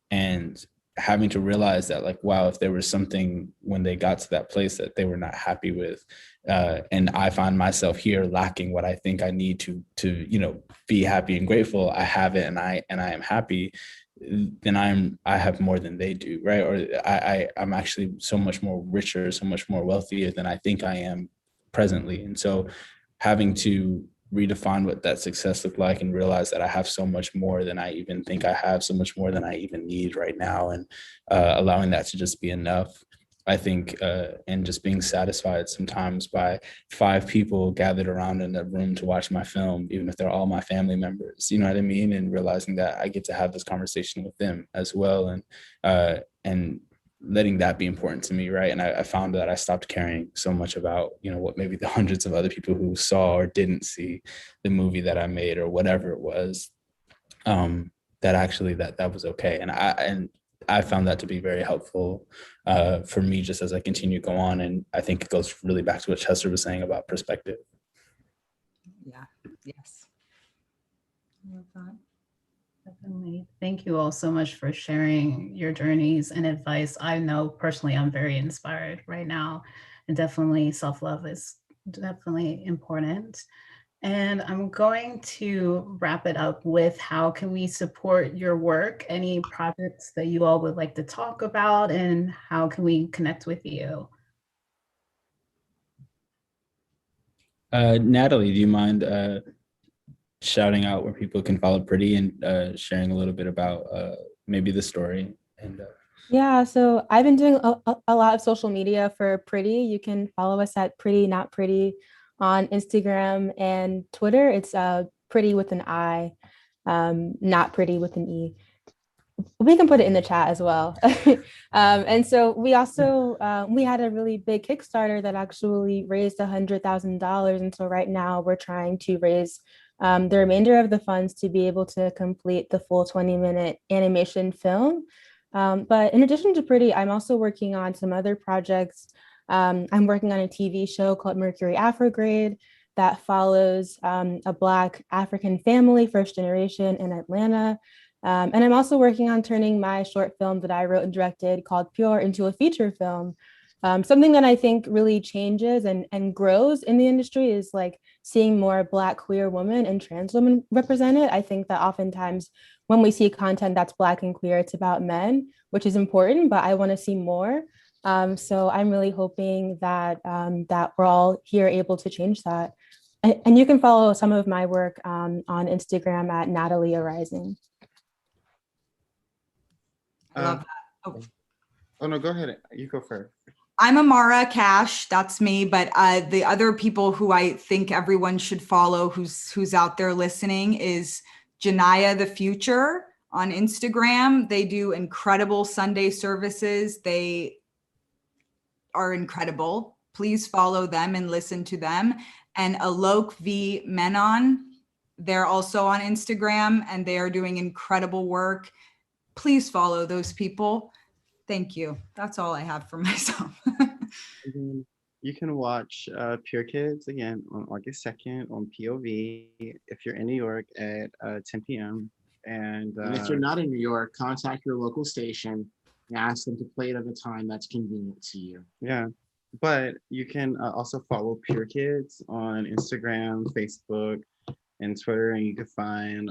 Speaker 6: And having to realize that, like, wow, if there was something when they got to that place that they were not happy with, and I find myself here lacking what I think I need to be happy and grateful, I have it and I am happy, then I have more than they do, right? Or I'm actually so much more richer, so much more wealthier than I think I am presently. And so having to redefine what that success looked like and realize that I have so much more than I even think I have, so much more than I even need right now, and allowing that to just be enough, I think, and just being satisfied sometimes by 5 people gathered around in a room to watch my film, even if they're all my family members, you know what I mean? And realizing that I get to have this conversation with them as well. And letting that be important to me, right? And I found that I stopped caring so much about, what maybe the hundreds of other people who saw or didn't see the movie that I made or whatever it was, that actually that was okay. And I found that to be very helpful for me just as I continue to go on. And I think it goes really back to what Chester was saying about perspective.
Speaker 3: Yeah, yes. I love that.
Speaker 2: Definitely. Thank you all so much for sharing your journeys and advice. I know personally I'm very inspired right now, and definitely self-love is definitely important. And I'm going to wrap it up with how can we support your work? Any projects that you all would like to talk about, and how can we connect with you?
Speaker 6: Natalie, do you mind shouting out where people can follow Pritty and sharing a little bit about maybe the story? And
Speaker 7: Yeah, so I've been doing a lot of social media for Pritty. You can follow us at Pritty Not Pretty on Instagram and Twitter. It's Pritty with an I, not Pretty with an E. We can put it in the chat as well. And so we also we had a really big Kickstarter that actually raised $100,000. And so right now we're trying to raise the remainder of the funds to be able to complete the full 20-minute animation film. But in addition to Pritty, I'm also working on some other projects. I'm working on a TV show called Mercury Afrograde that follows a Black African family, first generation in Atlanta. And I'm also working on turning my short film that I wrote and directed called Pure into a feature film. Something that I think really changes and grows in the industry is like seeing more Black queer women and trans women represented. I think that oftentimes when we see content that's Black and queer, it's about men, which is important, but I want to see more. So I'm really hoping that that we're all here able to change that. And you can follow some of my work on Instagram at Natalie Arising.
Speaker 3: I love that.
Speaker 4: Oh no, go ahead. You go first.
Speaker 3: I'm Amara Cash, that's me, but the other people who I think everyone should follow who's out there listening is Janaya the Future on Instagram. They do incredible Sunday services. They are incredible. Please follow them and listen to them. And Alok V Menon, they're also on Instagram and they are doing incredible work. Please follow those people. Thank you. That's all I have for myself.
Speaker 4: You can watch Pure Kids again on August 2nd on POV if you're in New York at 10 p.m. And
Speaker 5: if you're not in New York, contact your local station and ask them to play it at a time that's convenient to you.
Speaker 4: Yeah, but you can also follow Pure Kids on Instagram, Facebook, and Twitter, and you can find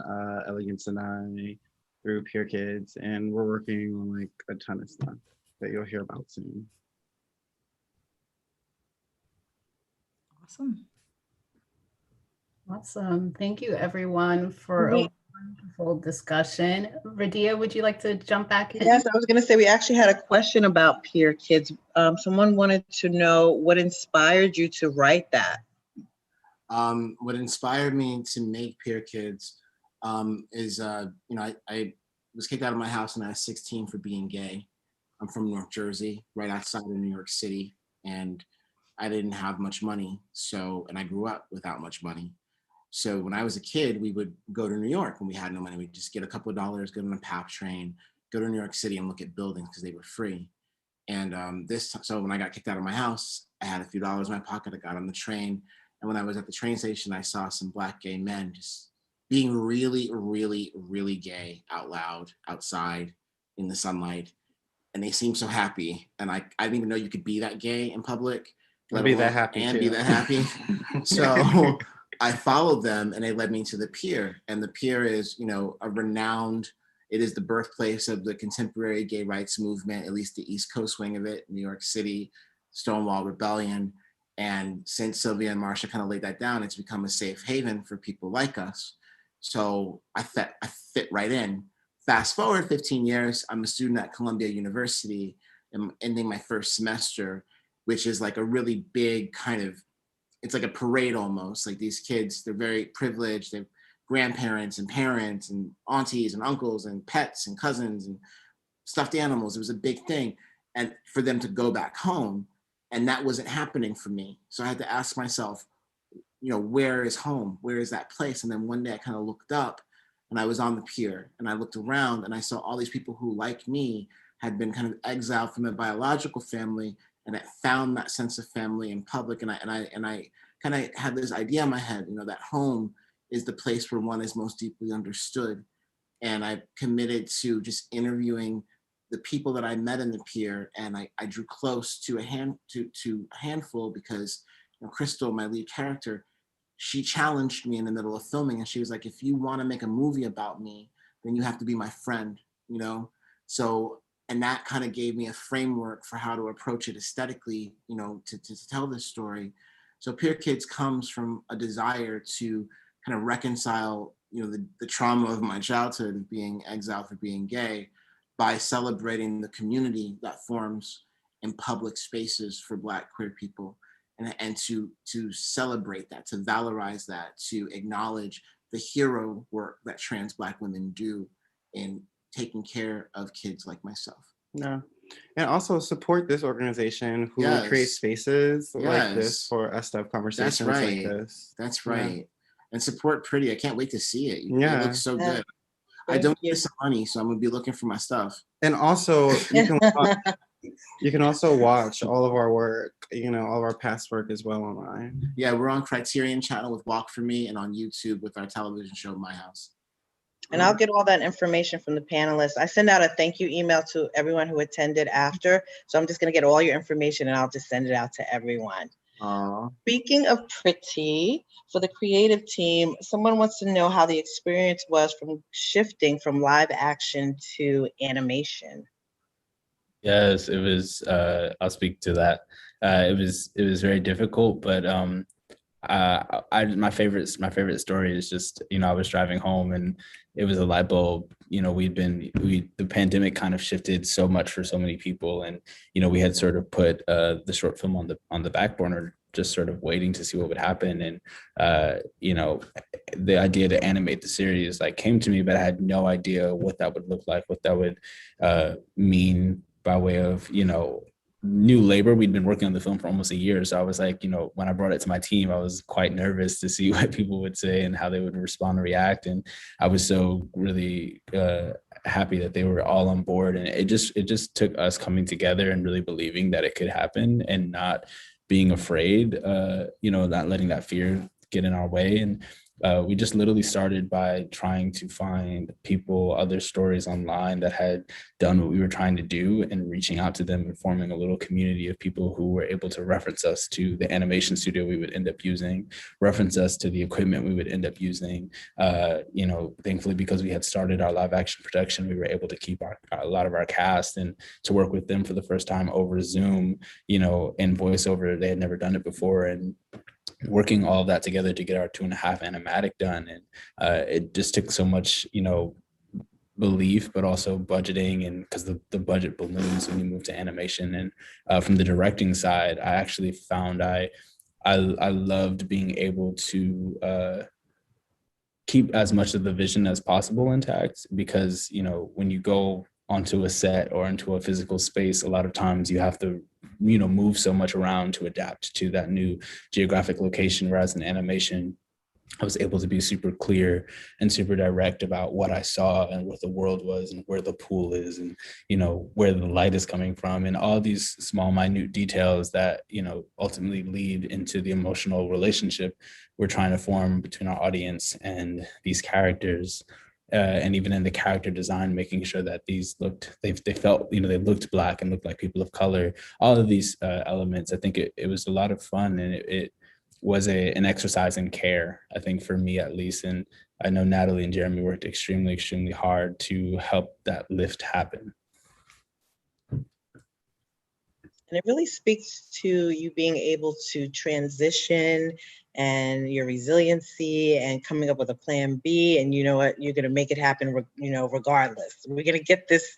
Speaker 4: Elegance NY through Pure Kids, and we're working on like a ton of stuff that you'll hear about soon.
Speaker 3: Awesome.
Speaker 2: Awesome. Thank you everyone for a wonderful discussion. Radia, would you like to jump back in?
Speaker 1: Yes, I was going to say we actually had a question about Peer Kids. Someone wanted to know what inspired you to write that.
Speaker 5: What inspired me to make Peer Kids is, I was kicked out of my house when I was 16 for being gay. I'm from North Jersey, right outside of New York City, and I didn't have much money. And I grew up without much money. So when I was a kid, we would go to New York when we had no money. We'd just get a couple of dollars, get on a PAP train, go to New York City and look at buildings because they were free. And so when I got kicked out of my house, I had a few dollars in my pocket. I got on the train. And when I was at the train station, I saw some Black gay men just being really, really, really gay out loud outside in the sunlight. And they seemed so happy. And I didn't even know you could be that gay in public.
Speaker 4: Be that happy
Speaker 5: and
Speaker 4: too.
Speaker 5: be that happy. So I followed them and they led me to the Pier. And the Pier is, it is the birthplace of the contemporary gay rights movement, at least the East Coast wing of it, New York City, Stonewall Rebellion. And since Sylvia and Marsha kind of laid that down, it's become a safe haven for people like us. So I fit right in. Fast forward 15 years, I'm a student at Columbia University. I'm ending my first semester, which is like a really big it's like a parade almost. Like these kids, they're very privileged. They have grandparents and parents and aunties and uncles and pets and cousins and stuffed animals. It was a big thing. and for them to go back home. And that wasn't happening for me. So I had to ask myself, where is home? Where is that place? And then one day I kind of looked up and I was on the pier and I looked around and I saw all these people who, like me, had been kind of exiled from their biological family, and I found that sense of family in public. And I kind of had this idea in my head, that home is the place where one is most deeply understood. And I committed to just interviewing the people that I met in the pier, and I drew close to a handful because Crystal, my lead character, she challenged me in the middle of filming, and she was like, if you want to make a movie about me, then you have to be my friend, So, and that kind of gave me a framework for how to approach it aesthetically, to tell this story. So Pier Kids comes from a desire to kind of reconcile, the trauma of my childhood of being exiled for being gay by celebrating the community that forms in public spaces for Black queer people, and to celebrate that, to valorize that, to acknowledge the hero work that trans Black women do in taking care of kids like myself.
Speaker 4: No. And also support this organization who creates spaces like this for us to have conversations like this.
Speaker 5: That's right. Yeah. And support Pritty. I can't wait to see it.
Speaker 4: Yeah.
Speaker 5: It looks so good. I don't get some money, so I'm gonna be looking for my stuff.
Speaker 4: And also, you can also watch all of our work, all of our past work as well online.
Speaker 5: Yeah, we're on Criterion Channel with Walk For Me, and on YouTube with our television show, My House.
Speaker 1: And I'll get all that information from the panelists. I send out a thank you email to everyone who attended after. So I'm just gonna get all your information and I'll just send it out to everyone. Speaking of Pritty, for the creative team, someone wants to know how the experience was from shifting from live action to animation.
Speaker 6: Yes, it was. I'll speak to that. It was very difficult, but my favorite story is just, I was driving home and it was a light bulb. The pandemic kind of shifted so much for so many people, and we had sort of put the short film on the back burner, just sort of waiting to see what would happen. And the idea to animate the series came to me, but I had no idea what that would look like, what that would mean by way of new labor. We'd been working on the film for almost a year. So I was like, when I brought it to my team, I was quite nervous to see what people would say and how they would respond and react. And I was so really happy that they were all on board. And it just took us coming together and really believing that it could happen and not being afraid, not letting that fear get in our way. And we just literally started by trying to find people, other stories online that had done what we were trying to do, and reaching out to them and forming a little community of people who were able to reference us to the animation studio we would end up using, reference us to the equipment we would end up using. Thankfully, because we had started our live action production, we were able to keep a lot of our cast and to work with them for the first time over Zoom, in voiceover. They had never done it before. And working all of that together to get our 2.5 animatic done. And it just took so much, belief, but also budgeting, and because the budget balloons when you move to animation. And from the directing side, I actually found I loved being able to keep as much of the vision as possible intact, because, when you go onto a set or into a physical space, a lot of times you have to move so much around to adapt to that new geographic location, whereas in animation I was able to be super clear and super direct about what I saw and what the world was and where the pool is and where the light is coming from, and all these small minute details that ultimately lead into the emotional relationship we're trying to form between our audience and these characters. And even in the character design, making sure that they felt, they looked Black and looked like people of color. All of these elements, I think it was a lot of fun, and it was an exercise in care, I think, for me at least. And I know Natalie and Jeremy worked extremely, extremely hard to help that lift happen.
Speaker 1: And it really speaks to you being able to transition and your resiliency and coming up with a plan B, and you know what, you're going to make it happen, regardless. We're going to get this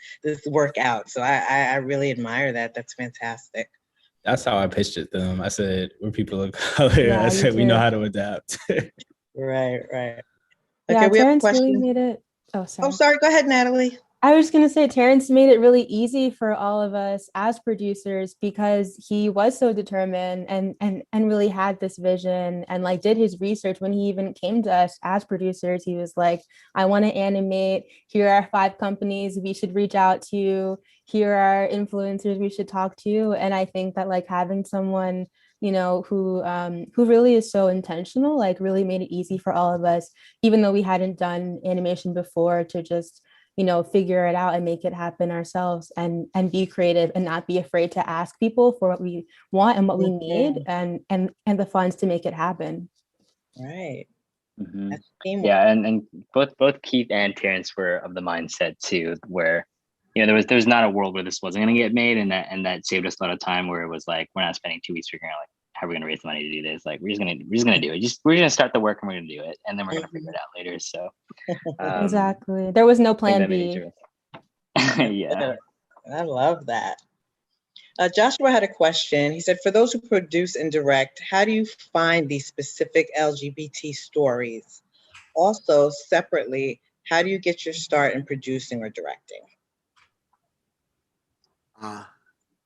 Speaker 1: work out. So I really admire that. That's fantastic.
Speaker 6: That's how I pitched it to them. I said, we're people of color.
Speaker 7: Yeah,
Speaker 6: I said, we know how to adapt.
Speaker 1: Right. Okay,
Speaker 7: Yeah,
Speaker 1: we have a
Speaker 7: Terrence
Speaker 1: question.
Speaker 7: really made it. Oh, sorry.
Speaker 1: Oh, sorry. Go ahead, Natalie.
Speaker 7: I was going to say Terrence made it really easy for all of us as producers because he was so determined and really had this vision and like did his research. When he even came to us as producers, he was like, I want to animate. Here are 5 companies we should reach out to. Here are influencers we should talk to. And I think that like having someone, you know, who really is so intentional, like really made it easy for all of us, even though we hadn't done animation before, to just, you know, figure it out and make it happen ourselves and be creative and not be afraid to ask people for what we want and what we need and the funds to make it happen.
Speaker 9: Right.
Speaker 8: Mhm.
Speaker 9: That's teamwork.
Speaker 8: Yeah, and both Keith and Terrence were of the mindset too, where there was not a world where this wasn't going to get made, and that saved us a lot of time. Where it was like, we're not spending 2 weeks figuring out like how we're going to raise the money to do this. Like we're just gonna do it. We're gonna start the work and we're gonna do it, and then we're gonna figure it out later. So
Speaker 7: Exactly. There was no
Speaker 8: I think
Speaker 7: plan
Speaker 8: that made
Speaker 7: B.
Speaker 8: it yeah.
Speaker 9: I love that. Joshua had a question. He said, for those who produce and direct, how do you find these specific LGBT stories? Also, separately, how do you get your start in producing or directing?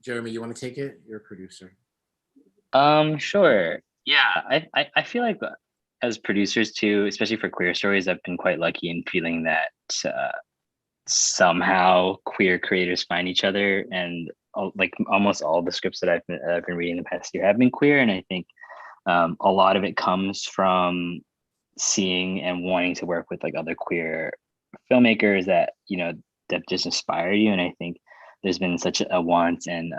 Speaker 5: Jeremy, you want to take it? You're a producer.
Speaker 8: Sure. Yeah, I feel like as producers too, especially for queer stories, I've been quite lucky in feeling that somehow queer creators find each other, and like almost all the scripts that I've been reading the past year have been queer, and I think a lot of it comes from seeing and wanting to work with like other queer filmmakers that that just inspire you. And I think there's been such a want and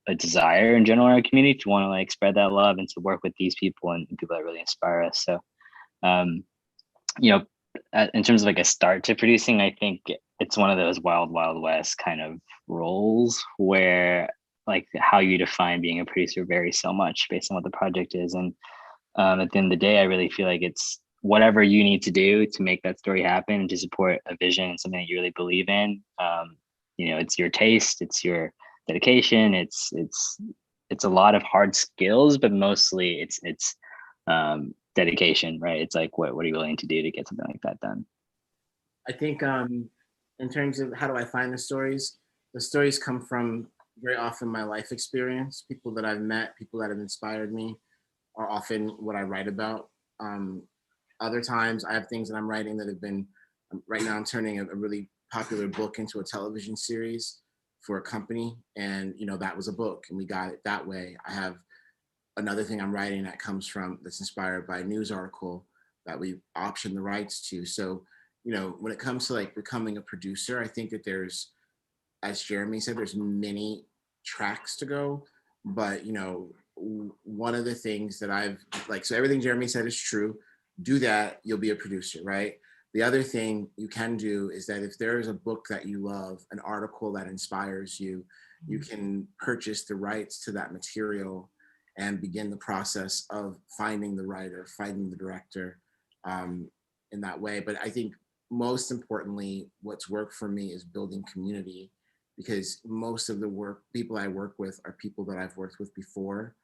Speaker 8: a desire in general in our community to want to like spread that love and to work with these people and people that really inspire us. So in terms of like a start to producing, I think it's one of those wild west kind of roles where like how you define being a producer varies so much based on what the project is. And at the end of the day, I really feel like it's whatever you need to do to make that story happen and to support a vision and something that you really believe in. It's your taste, it's your dedication, it's a lot of hard skills, but mostly it's dedication, right? It's like what are you willing to do to get something like that done?
Speaker 5: I think in terms of how do I find the stories come from very often my life experience. People that I've met, people that have inspired me are often what I write about. Other times I have things that I'm writing that have been, right now I'm turning a really popular book into a television series for a company, and that was a book and we got it that way. I have another thing I'm writing that's inspired by a news article that we optioned the rights to. So when it comes to like becoming a producer, I think that there's, as Jeremy said, there's many tracks to go, but one of the things that I've like, so everything Jeremy said is true. Do that, you'll be a producer, right? The other thing you can do is that if there is a book that you love, an article that inspires you, you can purchase the rights to that material and begin the process of finding the writer, finding the director in that way. But I think most importantly, what's worked for me is building community, because most of the people I work with are people that I've worked with before.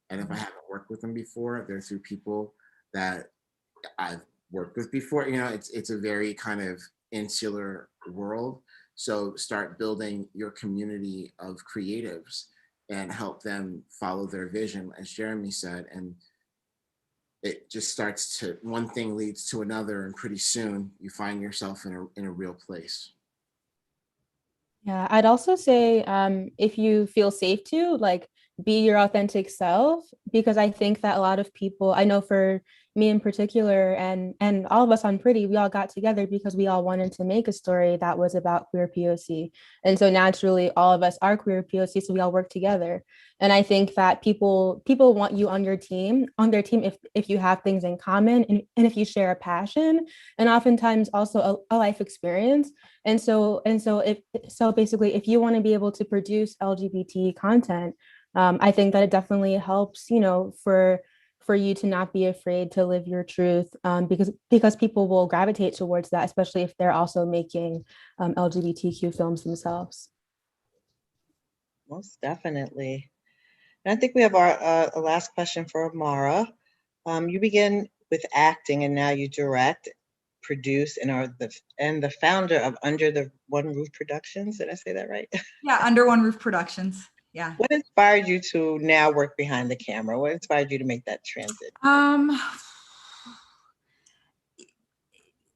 Speaker 5: And if I haven't worked with them before, they're through people that I've worked with before. It's a very kind of insular world. So start building your community of creatives and help them follow their vision, as Jeremy said. And it just starts to, one thing leads to another, and pretty soon you find yourself in a real place.
Speaker 7: Yeah, I'd also say if you feel safe to like be your authentic self, because I think that a lot of people, I know for me in particular, and all of us on Pritty, we all got together because we all wanted to make a story that was about queer POC. And so naturally, all of us are queer POC, so we all work together. And I think that people want you on their team if you have things in common and if you share a passion, and oftentimes also a life experience. And so basically, if you want to be able to produce LGBT content, I think that it definitely helps, for you to not be afraid to live your truth, because people will gravitate towards that, especially if they're also making LGBTQ films themselves.
Speaker 9: Most definitely. And I think we have our last question for Amara. You begin with acting and now you direct. produce and are the founder of Under the One Roof Productions. Did I say that right?
Speaker 3: Yeah, Under One Roof Productions. Yeah.
Speaker 9: What inspired you to now work behind the camera? What inspired you to make that transit?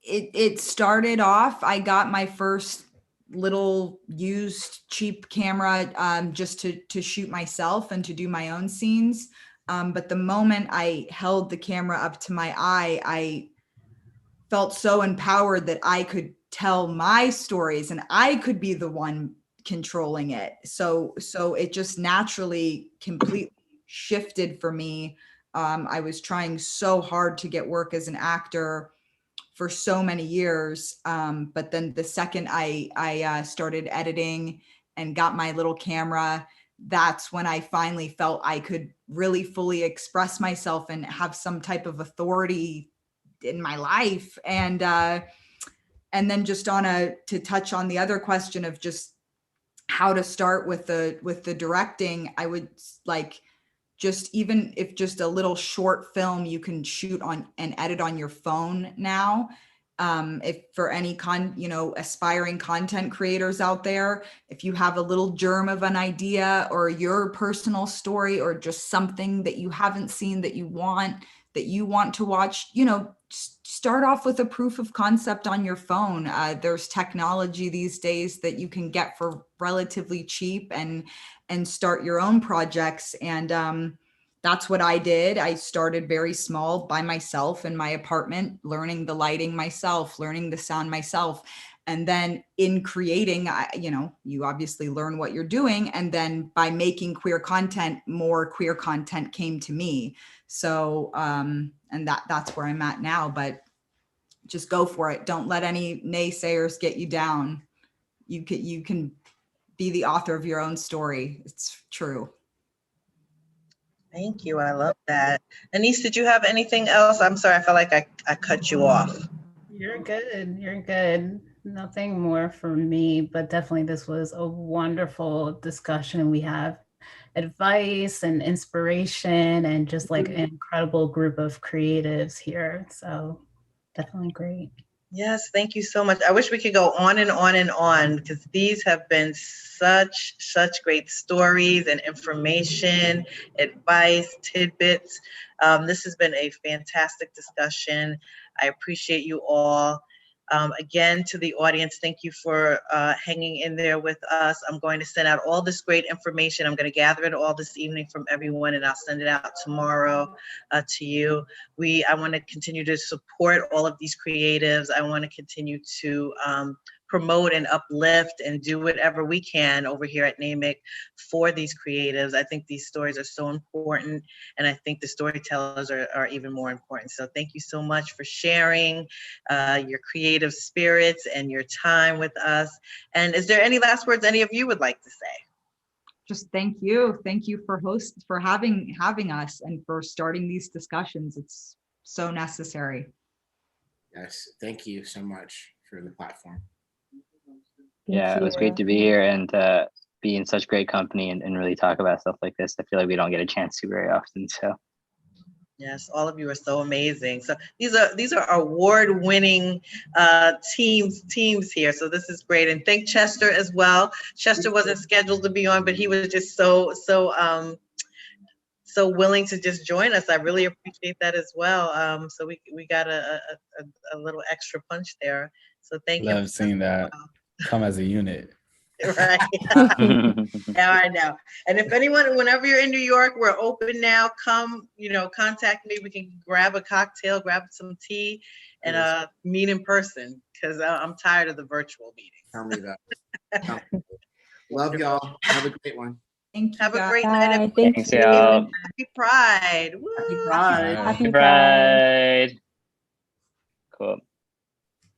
Speaker 3: It started off, I got my first little used cheap camera just to shoot myself and to do my own scenes. But the moment I held the camera up to my eye, I felt so empowered that I could tell my stories and I could be the one controlling it. So it just naturally completely shifted for me. I was trying so hard to get work as an actor for so many years. But then the second I started editing and got my little camera, that's when I finally felt I could really fully express myself and have some type of authority in my life. And then just to touch on the other question of just how to start with the directing, I would like, just even if just a little short film you can shoot on and edit on your phone now. If for any aspiring content creators out there, if you have a little germ of an idea or your personal story or just something that you haven't seen that you want to watch, start off with a proof of concept on your phone. There's technology these days that you can get for relatively cheap and start your own projects. And that's what I did. I started very small by myself in my apartment, learning the lighting myself, learning the sound myself. And then in creating, you obviously learn what you're doing. And then by making queer content, more queer content came to me. So, and that's where I'm at now, but just go for it. Don't let any naysayers get you down. You can be the author of your own story. It's true.
Speaker 1: Thank you. I love that. Anise, did you have anything else? I'm sorry. I felt like I cut you off.
Speaker 2: You're good. You're good. Nothing more from me, but definitely this was a wonderful discussion. We have advice and inspiration and just like an incredible group of creatives here. So definitely great.
Speaker 1: Yes, thank you so much. I wish we could go on and on and on because these have been such great stories and information, advice, tidbits. This has been a fantastic discussion. I appreciate you all. Again, to the audience, thank you for hanging in there with us. I'm going to send out all this great information. I'm going to gather it all this evening from everyone, and I'll send it out tomorrow to you. I want to continue to support all of these creatives. I want to continue to promote and uplift and do whatever we can over here at NAMIC for these creatives. I think these stories are so important, and I think the storytellers are even more important. So thank you so much for sharing your creative spirits and your time with us. And is there any last words any of you would like to say?
Speaker 3: Just thank you. Thank you for having us and for starting these discussions. It's so necessary.
Speaker 5: Yes, thank you so much for the platform.
Speaker 8: Yeah, it was great to be here and be in such great company and really talk about stuff like this. I feel like we don't get a chance to very often. So
Speaker 1: yes, all of you are so amazing. So these are award-winning teams here. So this is great. And thank Chester as well. Chester wasn't scheduled to be on, but he was just so willing to just join us. I really appreciate that as well. So we got a little extra punch there. So thank you.
Speaker 6: Love seeing that. Come as a unit.
Speaker 1: Right. Yeah, I know. And if anyone, whenever you're in New York, we're open now. Come, contact me. We can grab a cocktail, grab some tea, and meet in person because I'm tired of the virtual meetings.
Speaker 5: Tell me about it. Love y'all. Have a great one.
Speaker 3: Thank you.
Speaker 1: Have a great night.
Speaker 8: Thanks, y'all.
Speaker 1: Happy Pride. Woo.
Speaker 5: Happy Pride.
Speaker 8: Happy Pride. Cool.